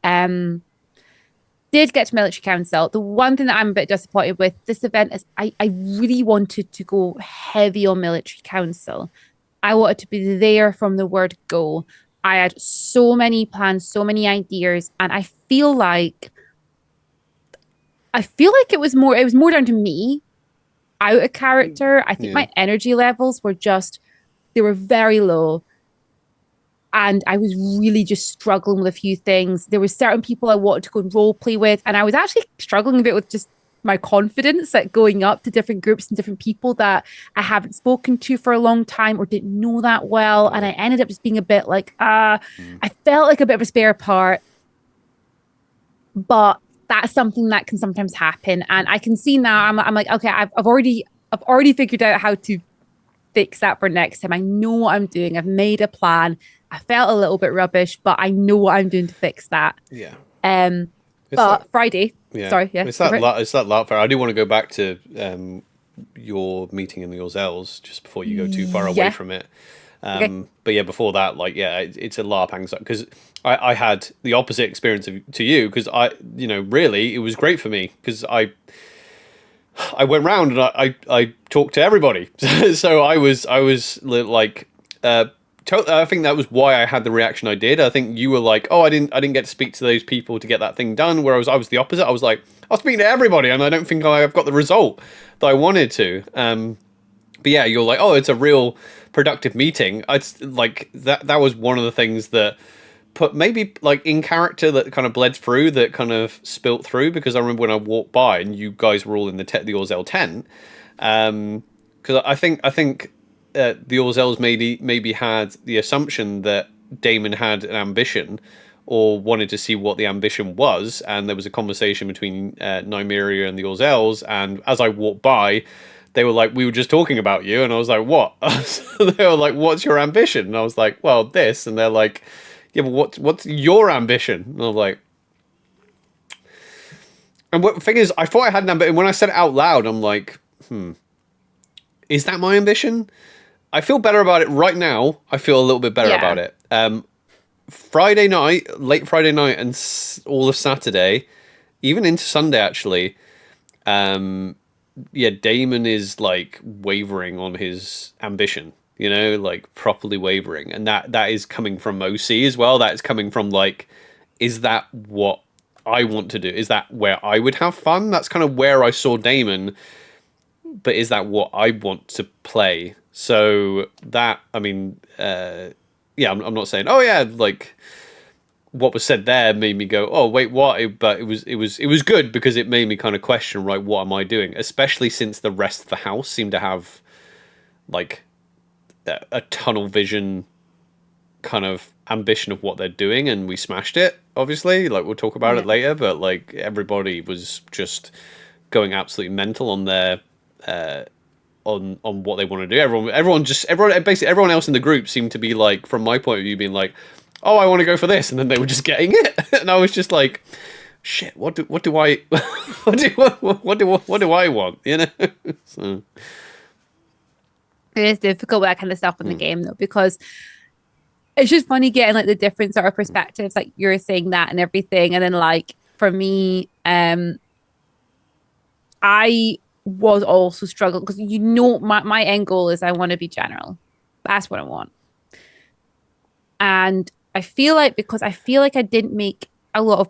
Um, did get to military council. The one thing that I'm a bit disappointed with this event is I really wanted to go heavy on military council. I wanted to be there from the word go. I had so many plans, so many ideas, and I feel like it was more down to me out of character. I think Yeah. my energy levels were just they were very low. And I was really just struggling with a few things. There were certain people I wanted to go and role play with, and I was actually struggling a bit with just my confidence at going up to different groups and different people that I haven't spoken to for a long time or didn't know that well. And I ended up just being a bit like, I felt like a bit of a spare part, but that's something that can sometimes happen. And I can see now, I'm like, okay, I've already figured out how to fix that for next time. I know what I'm doing. I've made a plan. I felt a little bit rubbish, but I know what I'm doing to fix that. Yeah. Um, It's but like, Friday, yeah. sorry, yeah, It's it's that LARP fair. I do want to go back to your meeting in the Ozels just before you go too far away yeah, from it. okay, But yeah, before that, like, yeah, it's a LARP anxiety because I had the opposite experience to you because really it was great for me because I went round and I talked to everybody. So I was like, I think that was why I had the reaction I did. I think you were like, oh, I didn't get to speak to those people to get that thing done. Whereas I was the opposite. I was like, I'll speak to everybody, and I don't think I've got the result that I wanted to. But yeah, you're like, oh, it's a real productive meeting. It's like that was one of the things that put maybe like in character that kind of bled through, that kind of spilt through, because I remember when I walked by and you guys were all in the Orzel tent, because I think the Orzels maybe had the assumption that Damon had an ambition or wanted to see what the ambition was, and there was a conversation between Nymeria and the Orzels, and as I walked by, they were like, we were just talking about you, and I was like, what? So they were like, what's your ambition? And I was like, well, this, and they're like, yeah, but what's your ambition? And I was like, and what the thing is, I thought I had an ambition. When I said it out loud, I'm like, is that my ambition? I feel better about it right now. I feel a little bit better yeah, about it. Friday night, late Friday night, and all of Saturday, even into Sunday, actually. Yeah, Damon is like wavering on his ambition. Like properly wavering, and that is coming from OC as well. That is coming from like, is that what I want to do? Is that where I would have fun? That's kind of where I saw Damon, but is that what I want to play? So that, I mean, yeah, I'm not saying, oh yeah, like what was said there made me go, oh wait, what? But it was good because it made me kind of question, right, what am I doing? Especially since the rest of the house seemed to have like a tunnel vision kind of ambition of what they're doing, and we smashed it. Obviously, like we'll talk about yeah. it later, but like everybody was just going absolutely mental on their on what they want to do. Basically everyone else in the group seemed to be like, from my point of view, being like, oh, I want to go for this, and then they were just getting it, and I was just like, shit, what do I what do I want? So, It is difficult with that kind of stuff in the game though, because it's just funny getting like the different sort of perspectives, like you're saying that and everything. And then like for me, I was also struggling because my end goal is I want to be general. That's what I want. And I feel like I didn't make a lot of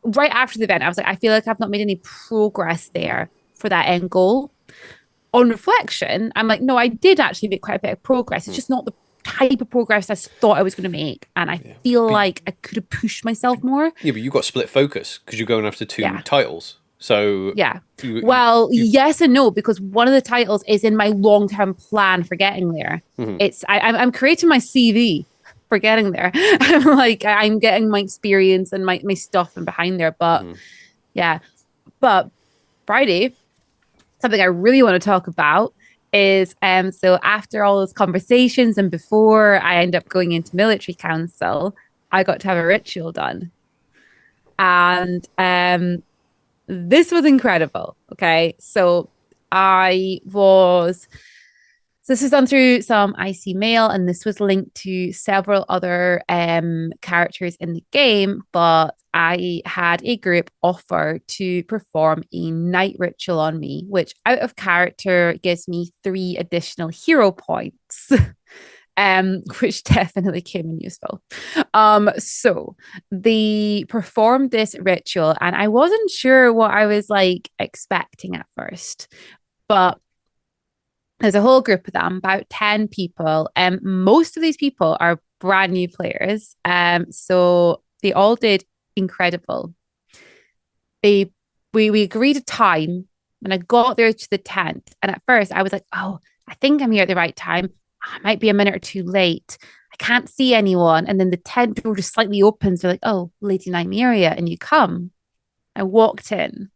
right after the event, I was like, I feel like I've not made any progress there for that end goal. On reflection, I'm like, no, I did actually make quite a bit of progress. It's just not the type of progress I thought I was going to make. And I feel but, like I could have pushed myself more. yeah, but you got split focus because you're going after two Yeah. titles. So Yeah. you, Well, you yes and no, because one of the titles is in my long-term plan for getting there. I'm creating my CV for getting there. I'm like, I'm getting my experience and my stuff and behind there. But yeah. But Friday, something I really want to talk about is so after all those conversations and before I end up going into military council, I got to have a ritual done. And this was incredible. Okay. So I was this was done through some IC mail, and this was linked to several other characters in the game. But I had a group offer to perform a night ritual on me, which out of character gives me 3 additional hero points. Which definitely came in useful. So they performed this ritual, and I wasn't sure what I was like expecting at first, but there's a whole group of them, about 10 people, and most of these people are brand new players. So they all did incredible. We agreed a time when I got there to the tent, and at first I was like, oh, I think I'm here at the right time. I might be a minute or two late. I can't see anyone. And then the tent door just slightly opens. They're like, oh, Lady Nymeria, and you come. I walked in.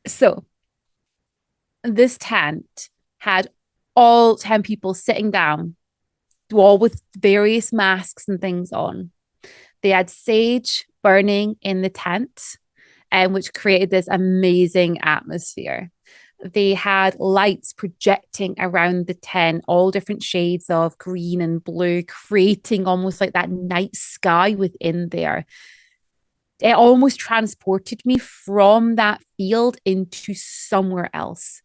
So this tent had all 10 people sitting down, all with various masks and things on. They had sage burning in the tent, which created this amazing atmosphere. They had lights projecting around the tent, all different shades of green and blue, creating almost like that night sky within there. It almost transported me from that field into somewhere else.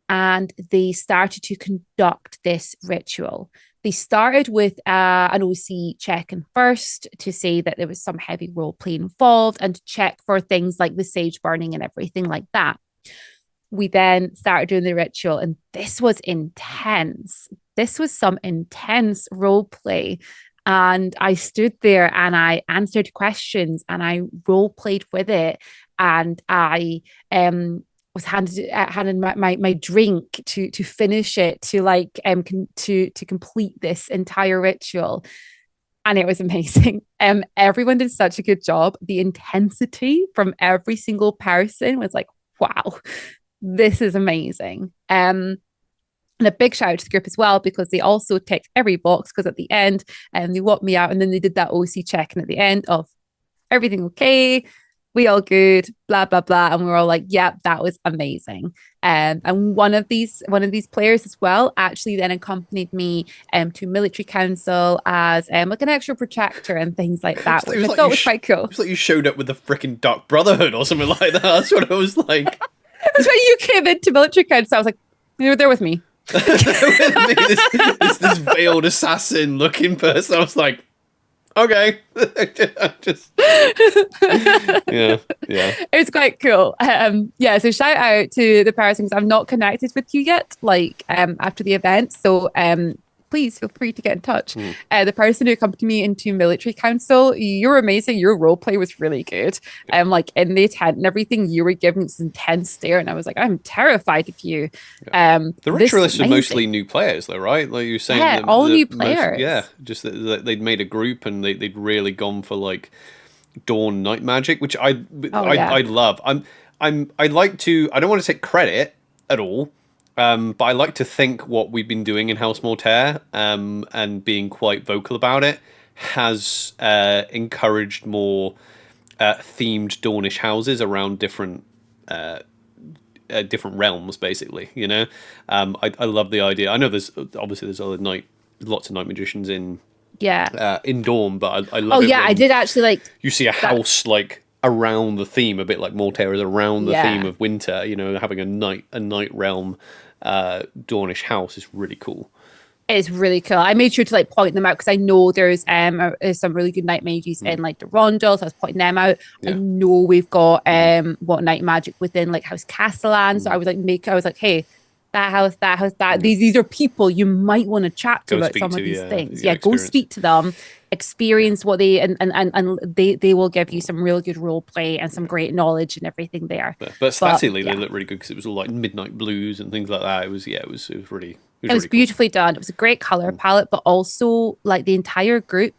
And they started to conduct this ritual. They started with an OC check-in first to say that there was some heavy role play involved and to check for things like the sage burning and everything like that. We then started doing the ritual, and this was intense. This was some intense role play. And I stood there and I answered questions and I role played with it. And I was handed my drink to finish it, to like to complete this entire ritual. And it was amazing. Everyone did such a good job. The intensity from every single person was like, wow, this is amazing. And a big shout out to the group as well, because they also ticked every box, because at the end, they walked me out and then they did that OC check-in at the end of everything okay, we all good, blah, blah, blah. And we were all like, yeah, that was amazing. And one of these players as well actually then accompanied me to military council as like an extra protector and things like that, which I thought was quite cool. It was like you showed up with the freaking Dark Brotherhood or something like that. That's what it was like. That's when you came into military council. I was like, you were there with me. this veiled assassin looking person. I was like, okay. Just yeah. It was quite cool. So shout out to the person, because I've not connected with you yet, like after the event. So please feel free to get in touch. The person who accompanied me into military council, you're amazing. Your role play was really good. Like in the tent and everything, you were giving this intense stare, and I was like, I'm terrified of you. The ritualists are mostly new players, though, right? Like you were saying, all new players. Just that they'd made a group and they'd really gone for like dawn night magic, which I love. I'd like to. I don't want to take credit at all. But I like to think what we've been doing in House Mortaire, and being quite vocal about it, has encouraged more themed Dawnish houses around different realms, basically. You know, I love the idea. I know there's lots of night magicians in Dawn, but I love. Oh yeah, I did actually like. You see a house like around the theme, a bit like Mortaire is around the theme of winter. You know, having a night realm Dawnish house is really cool. It's really cool. I made sure to like point them out, because I know there's some really good night mages in like the Rondel, so I was pointing them out. I know we've got what night magic within like House Castellan, so I was like, hey, that house, that these are people you might want to chat to about some of these things. Go speak to them, experience what they and they will give you some real good role play and some great knowledge and everything there. But aesthetically, they look really good, because it was all like midnight blues and things like that. It was really. It was beautifully done. It was a great color palette, but also like the entire group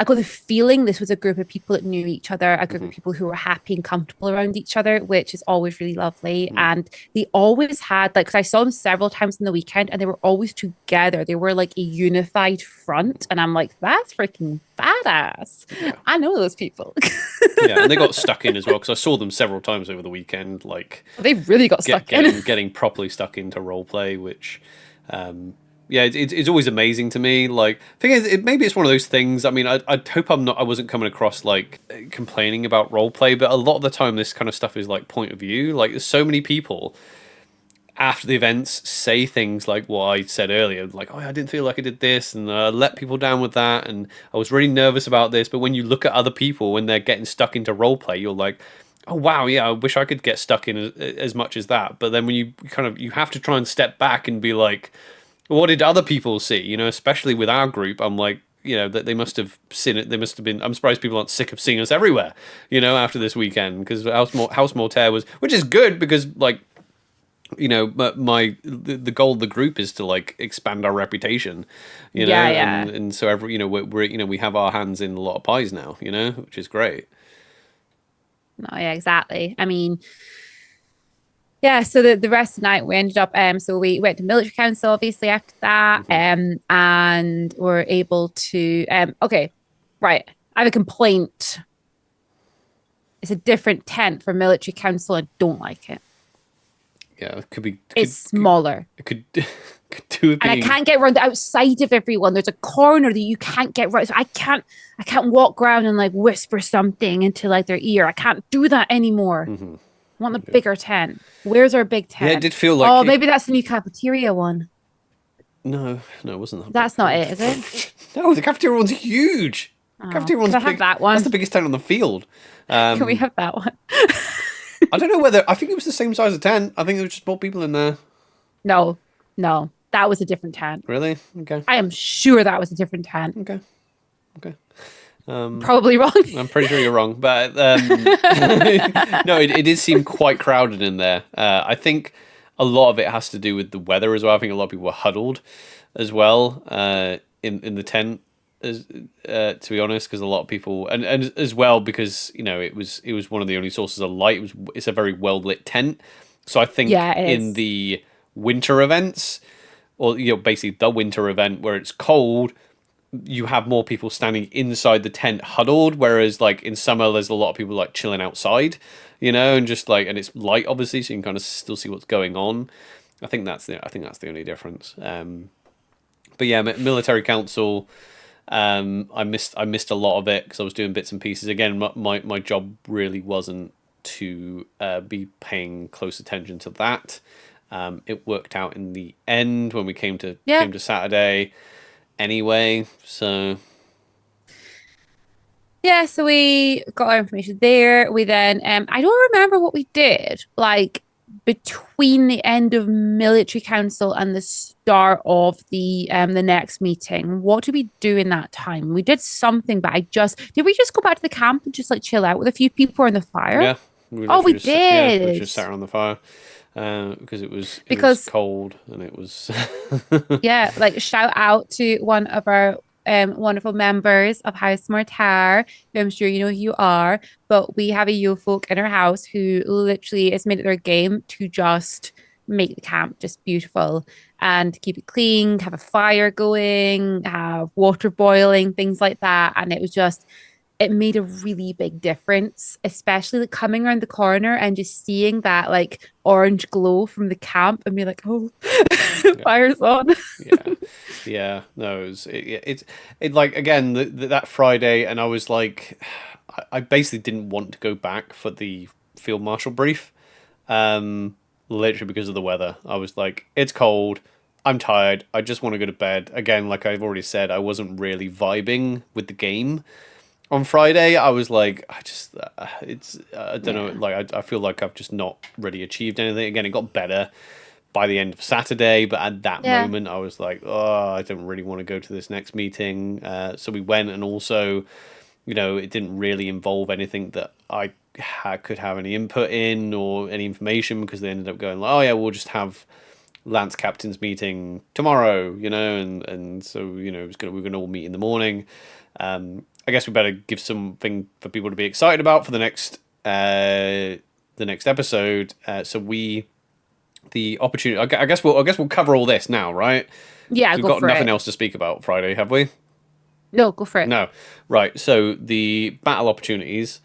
I got the feeling this was a group of people that knew each other, a group of Hmm. people who were happy and comfortable around each other, which is always really lovely. Hmm. And they always had, like, because I saw them several times in the weekend and they were always together. They were like a unified front. And I'm like, that's freaking badass. Yeah. I know those people. Yeah, and they got stuck in as well because I saw them several times over the weekend, like They really got stuck in. getting properly stuck into roleplay, which, yeah, it's always amazing to me. Like, thing is, maybe it's one of those things. I mean, I hope I wasn't coming across like complaining about roleplay, but a lot of the time, this kind of stuff is like point of view. Like, there's so many people after the events say things like what I said earlier, like, oh, I didn't feel like I did this, and I let people down with that, and I was really nervous about this. But when you look at other people when they're getting stuck into roleplay, you're like, oh wow, yeah, I wish I could get stuck in as much as that. But then when you have to try and step back and be like, what did other people see? You know, especially with our group, I'm like, you know, that they must have seen it. They must have been. I'm surprised people aren't sick of seeing us everywhere. You know, after this weekend, because House Mortaire was, which is good because like, you know, but the goal of the group is to like expand our reputation, you know, Yeah, yeah. and so every, you know, we're you know, we have our hands in a lot of pies now, you know, which is great. No, yeah, exactly. I mean, yeah, so the rest of the night we ended up so we went to military council obviously after that Hmm. and were able to okay, right. I have a complaint. It's a different tent for military council. I don't like it. Yeah, it could be It's smaller. it could could do with And I being. can't get around the outside of everyone. There's a corner that you can't get right. So I can't walk around and like whisper something into like their ear. I can't do that anymore. Hmm. I want a bigger tent. Where's our big Yeah, it tent? did feel like Oh, it. maybe that's the new cafeteria one. No, no, it wasn't that That's not it, is it? big. No, the cafeteria one's huge. Oh, Cafeteria can one's I have big. that That's one? the biggest tent on the field. Can we Um, have that one? I don't know whether I think it was the same size as tent. I think there was just more people in there. No, no, that was a different tent. Really? Okay. I am sure that was a different tent. Okay. Okay. Probably wrong. I'm pretty sure you're wrong, but no, it did seem quite crowded in there. I think a lot of it has to do with the weather as well. I think a lot of people were huddled as well in the tent, as to be honest, because a lot of people and as well because you know it was one of the only sources of light. It's a very well lit tent, so I think Yeah, it in is. the winter events or you know basically the winter event where it's cold you have more people standing inside the tent huddled, whereas like in summer there's a lot of people like chilling outside, you know, and just like and it's light obviously, so you can kind of still see what's going on. I think that's the only difference. But yeah, military council. I missed a lot of it because I was doing bits and pieces. Again, my job really wasn't to be paying close attention to that. It worked out in the end when we Yeah. came to Saturday anyway. So Yeah, so we got our information there. We then I don't remember what we did like between the end of military council and the start of the next meeting. What did we do in that time? We did something, but I just did we just go back to the camp and just like chill out with a few people in the fire? yeah, we Oh, we literally just we did. just sat around the fire because it was Because cold and it was yeah, like shout out to one of our wonderful members of House Mortar, who I'm sure you know who you are. But we have a yo folk in our house who literally has made it their game to just make the camp just beautiful and keep it clean, have a fire going, have water boiling, things like that. And it was just it made a really big difference, especially like coming around the corner and just seeing that like orange glow from the camp and be like, oh, yeah. fire's on. Yeah, yeah. No, it like again that Friday, and I was like, I basically didn't want to go back for the field marshal brief, literally because of the weather. I was like, it's cold. I'm tired. I just want to go to bed. Again, like I've already said, I wasn't really vibing with the game on Friday. I was like, it's, I don't know. Yeah. Like, I feel like I've just not really achieved anything. Again, it got better by the end of Saturday, but at that Yeah. moment, I was like, oh, I don't really want to go to this next meeting. So we went, and also, you know, it didn't really involve anything that could have any input in or any information because they ended up going, like, oh yeah, we'll just have Lance Captain's meeting tomorrow, you know, and so you know we're gonna all meet in the morning. I guess we better give something for people to be excited about for the next episode. The opportunity. I guess we'll cover all this now, right? Yeah, We've go got for nothing it. else to speak about Friday, have we? No, go for it. No. Right. So the battle opportunities.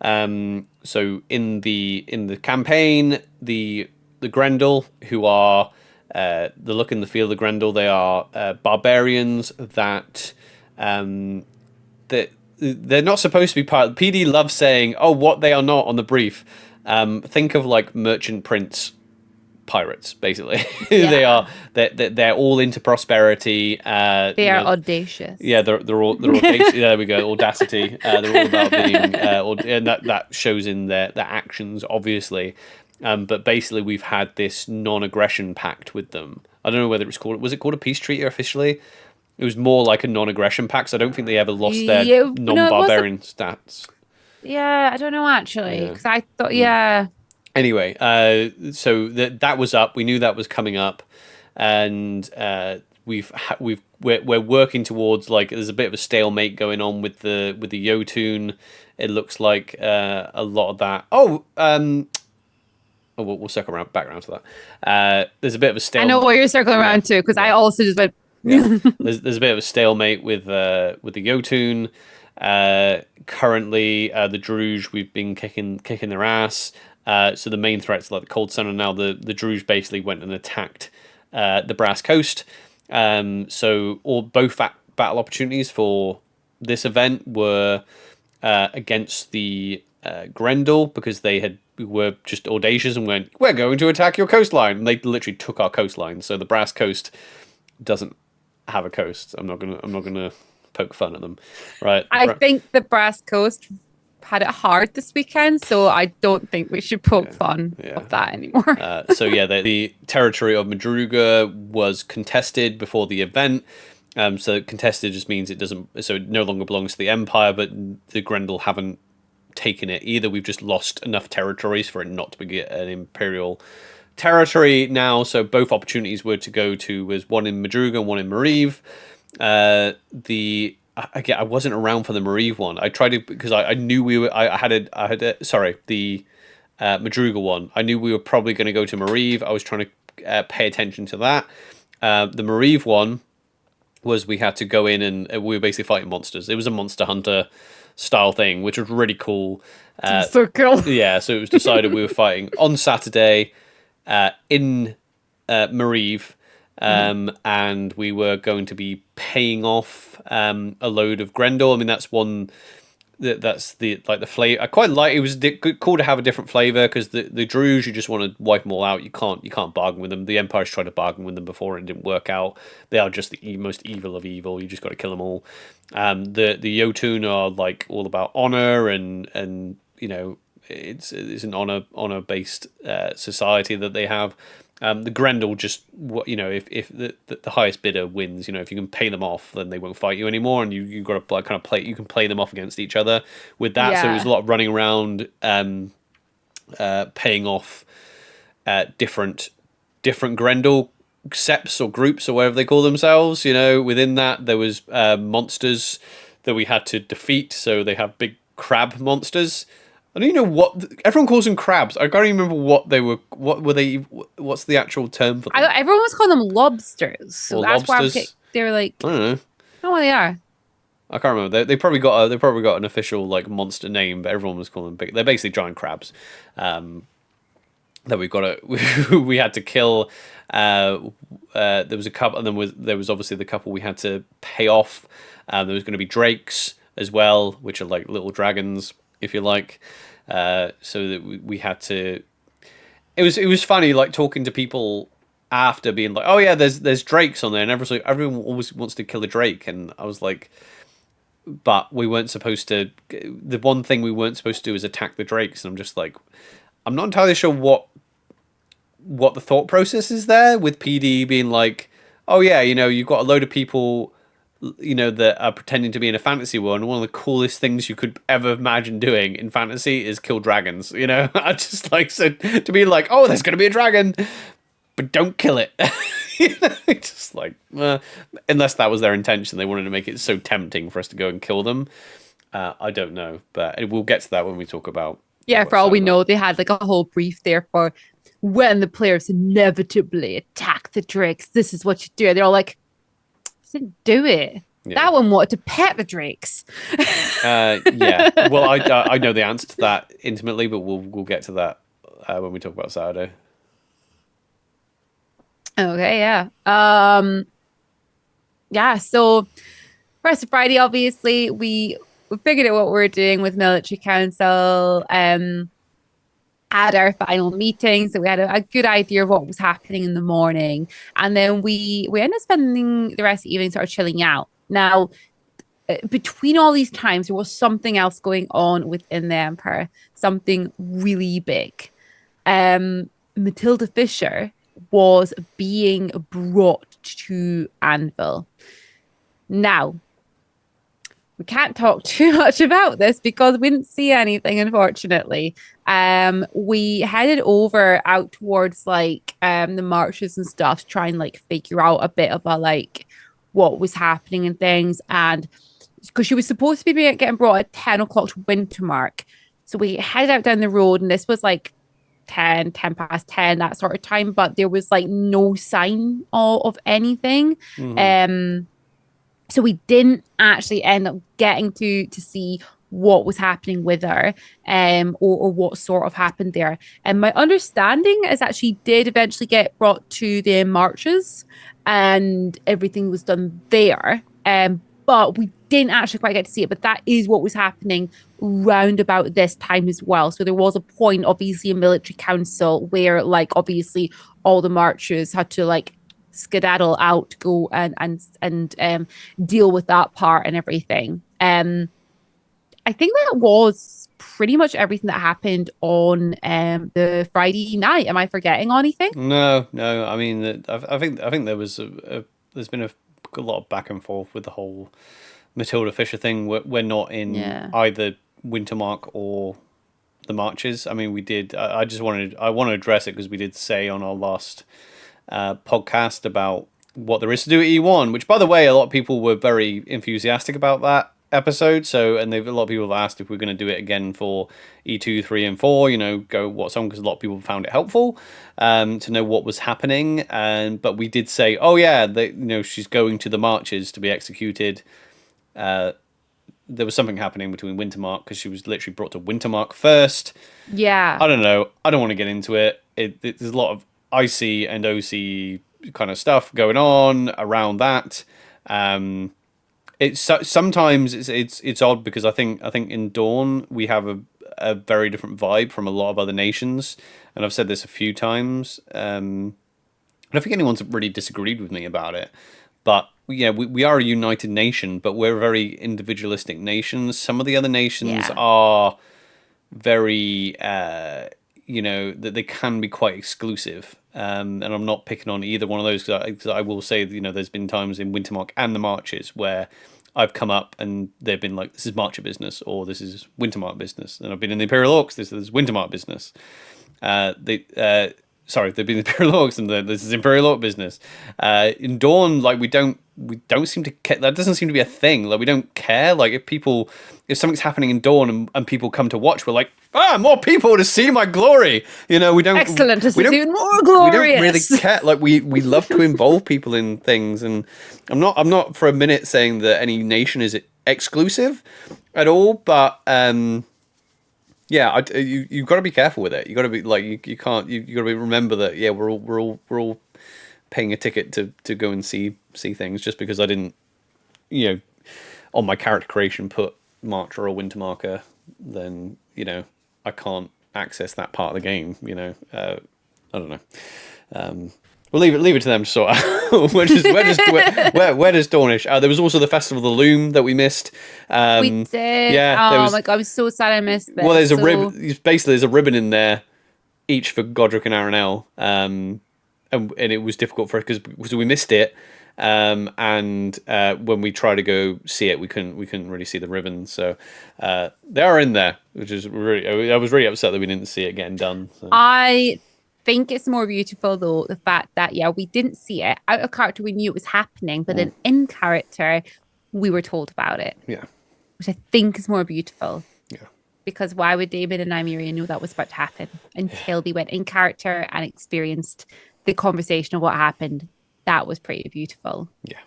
So in the campaign, the Grendel, who are the look and the feel of the Grendel, they are barbarians that they're not supposed to be part. PD loves saying, "Oh, what they are not" on the brief. Think of like merchant prince pirates, basically. they Yeah. are they're all into prosperity. They are audacious. Yeah, they're audacious. There we go, audacity. They're all about being, and that shows in their actions, obviously. But basically, we've had this non-aggression pact with them. I don't know whether was it called a peace treaty officially? It was more like a non-aggression pact. So I don't think they ever lost their Yeah, no, it was a, non-barbarian stats. yeah, I don't know actually, Yeah. because I thought, yeah, Anyway, so that was up. We knew that was coming up, and we're working towards, like, there's a bit of a stalemate going on with the Yotun. It looks like a lot of that. We'll circle back around to that. There's a bit of a I know stalemate. what you're circling Yeah, around to, because I yeah. also just went, Yeah, there's a bit of a stalemate with the Yotun. Currently, the Druge, we've been kicking their ass. So the main threats like the Cold Sun, and now the Druge basically went and attacked the Brass Coast. So both battle opportunities for this event were against the Grendel, because were just audacious and went, "We're going to attack your coastline." And they literally took our coastline. So the Brass Coast doesn't have a coast. I'm not gonna poke fun at them, right? I think the Brass Coast had it hard this weekend, so I don't think we should poke fun of that anymore. So yeah, the territory of Madruga was contested before the event. So contested just means it no longer belongs to the Empire, but the Grendel haven't taken it either. We've just lost enough territories for it not to be an Imperial territory now. So both opportunities were to go to, was one in Madruga and one in Mariv. I wasn't around for the Mariv one. I tried to, because I knew the Madruga one. I knew we were probably going to go to Mariv. I was trying to pay attention to that. The Mariv one was, we had to go in and we were basically fighting monsters. It was a Monster Hunter style thing, which was really cool. So cool. Yeah, so it was decided we were fighting on Saturday in Mariv, and we were going to be paying off a load of Grendel. I mean, that's one that's the flavor. I quite like it. Was cool to have a different flavor, because the Druze, you just want to wipe them all out. You can't bargain with them. The Empire's tried to bargain with them before and it didn't work out. They are just the most evil of evil. You just got to kill them all. The Yotun are like all about honor, and you know, it's an honor based society that they have. The Grendel just, you know, if the highest bidder wins, you know, if you can pay them off, then they won't fight you anymore, and you've got to, like, kind of play. You can play them off against each other with that. So it was a lot of running around, paying off different Grendel septs or groups or whatever they call themselves. You know, within that there was monsters that we had to defeat. So they have big crab monsters. I don't even know what everyone calls them, crabs. I can't even remember what they were. What were they? What's the actual term for them? Everyone was calling them lobsters. So Or that's lobsters. why they were like, I don't know. I don't know what they are. I can't remember. They probably got an official, like, monster name, but everyone was calling them big. They're basically giant crabs. That we've got to we had to kill. There was a couple, and then there was obviously the couple we had to pay off. There was going to be drakes as well, which are like little dragons, if you like. So that we had to. It was funny, like, talking to people after, being like, "Oh yeah, there's drakes on there," and everyone always wants to kill a drake, and I was like, "But we weren't supposed to. The one thing we weren't supposed to do is attack the drakes," and I'm just like, I'm not entirely sure what the thought process is there, with PD being like, "Oh yeah, you know, you've got a load of people, you know, that are pretending to be in a fantasy world, and one of the coolest things you could ever imagine doing in fantasy is kill dragons." You know, I just like said to be like, "Oh, there's gonna be a dragon, but don't kill it." Just like, unless that was their intention, they wanted to make it so tempting for us to go and kill them. I don't know, but we'll get to that when we talk about. Yeah, for all we know, they had like a whole brief there for when the players inevitably attack the drakes. This is what you do. They're all like, didn't do it. Yeah. That one wanted to pet the drakes. Yeah. Well, I know the answer to that intimately, but we'll get to that when we talk about Saturday. Okay, yeah. Yeah, so first Friday, obviously, we figured out what we were doing with Military Council, had our final meeting. So we had a good idea of what was happening in the morning. And then we ended up spending the rest of the evening sort of chilling out. Now, between all these times, there was something else going on within the Empire, something really big. Matilda Fisher was being brought to Anvil. Now, we can't talk too much about this because we didn't see anything, unfortunately. We headed over out towards like the marshes and stuff to try and like figure out a bit about like what was happening and things. And because she was supposed to be getting brought at 10 o'clock to Wintermark. So we headed out down the road, and this was like 10 past 10, that sort of time, but there was like no sign of anything. So we didn't actually end up getting to see what was happening with her, or what sort of happened there. And my understanding is that she did eventually get brought to the marches and everything was done there. But we didn't actually quite get to see it. But that is what was happening round about this time as well. So there was a point, obviously, in Military Council where, like, obviously all the marchers had to like skedaddle out to go and deal with that part and everything. I think that was pretty much everything that happened on the Friday night. Am I forgetting anything? No. I mean, I think there was there's been a lot of back and forth with the whole Matilda Fisher thing. We're not in either Wintermark or the marches. I mean, we did. I want to address it because we did say on our last podcast about what there is to do at E1, which, by the way, a lot of people were very enthusiastic about that episode. So, and a lot of people have asked if we're going to do it again for E2, 3, and 4. You know, go what's on, because a lot of people found it helpful to know what was happening. But we did say, oh yeah, she's going to the marches to be executed. There was something happening between Wintermark because she was literally brought to Wintermark first. Yeah. I don't know. I don't want to get into it. There's a lot of IC and OC kind of stuff going on around that. It's sometimes it's odd because I think in Dawn we have a very different vibe from a lot of other nations, and I've said this a few times. I don't think anyone's really disagreed with me about it, but yeah, we are a united nation, but we're a very individualistic nation. Some of the other nations are very that they can be quite exclusive. And I'm not picking on either one of those because I will say that, there's been times in Wintermark and the marches where I've come up and they've been like, this is Marcher business or this is Wintermark business. And I've been in the Imperial Orcs, this is Wintermark business. They've been in the Imperial Orcs and this is Imperial Orc business. In Dawn, like we don't seem to care. That doesn't seem to be a thing. Like we don't care. Like if something's happening in Dawn and people come to watch, we're like, more people to see my glory. We don't. Excellent. This is even more glorious. We don't really care. Like we love to involve people in things, and I'm not for a minute saying that any nation is exclusive at all, but yeah, you've got to be careful with it. You got to be like you can't. You got to remember that. Yeah, we're all paying a ticket to go and see things. Just because I didn't, on my character creation put Marcher or Wintermarker, then I can't access that part of the game. I don't know. We'll leave it to them to sort out. where does Dornish? There was also the Festival of the Loom that we missed. We did. Yeah. My god, I'm so sad I missed that. Well, there's a basically there's a ribbon in there, each for Godric and Aranel. And it was difficult for us because we missed it. And when we tried to go see it, we couldn't really see the ribbon. So they are in there, which is really. I was really upset that we didn't see it getting done. So. think it's more beautiful though the fact that we didn't see it out of character. We knew it was happening, but then in character, we were told about it. Yeah. Which I think is more beautiful. Yeah. Because why would David and Nymeria know that was about to happen until they went in character and experienced the conversation of what happened? That was pretty beautiful. Yeah.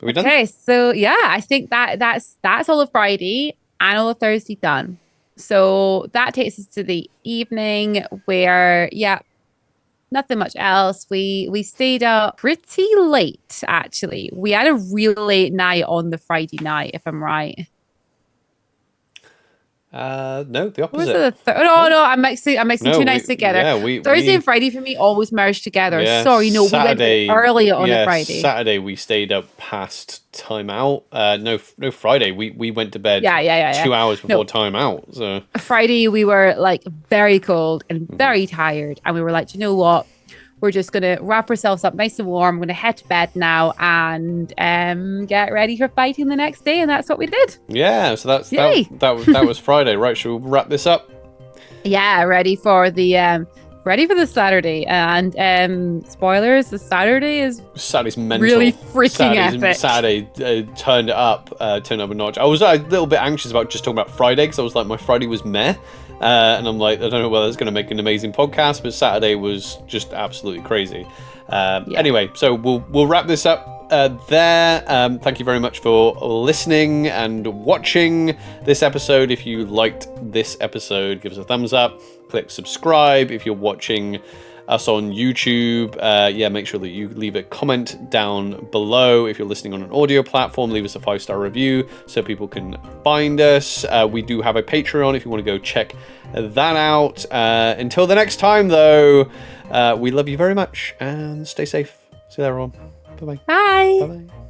Are we done? Okay, so I think that's all of Friday and all of Thursday done. So that takes us to the evening where, nothing much else. We stayed up pretty late, actually. We had a real late night on the Friday night, if I'm right. No, the opposite. No, I'm mixing two nights together. Yeah, Thursday and Friday for me always merge together. Yeah, Sorry, no, Saturday, we went earlier on the Friday. Saturday we stayed up past time out. No, Friday we went to bed 2 hours before time out. So Friday we were like very cold and very tired, and we were like, you know what? We're just gonna wrap ourselves up nice and warm. I'm gonna head to bed now and get ready for fighting the next day, and that's what we did. Yeah, so that was Friday, right? Should we wrap this up? Yeah, ready for the Saturday, and spoilers: the Saturday's mental. Really freaking epic. Saturday turned it up a notch. I was a little bit anxious about just talking about Friday because I was like, my Friday was meh. And I'm like, I don't know whether it's going to make an amazing podcast, but Saturday was just absolutely crazy. Anyway, so we'll wrap this up there. Thank you very much for listening and watching this episode. If you liked this episode, give us a thumbs up. Click subscribe. If you're watching us on YouTube, make sure that you leave a comment down below. If you're listening on an audio platform, leave us a 5-star review so people can find us. We do have a Patreon if you want to go check that out. Until the next time, though, we love you very much and stay safe. See you there, everyone. Bye-bye. Bye. Bye-bye.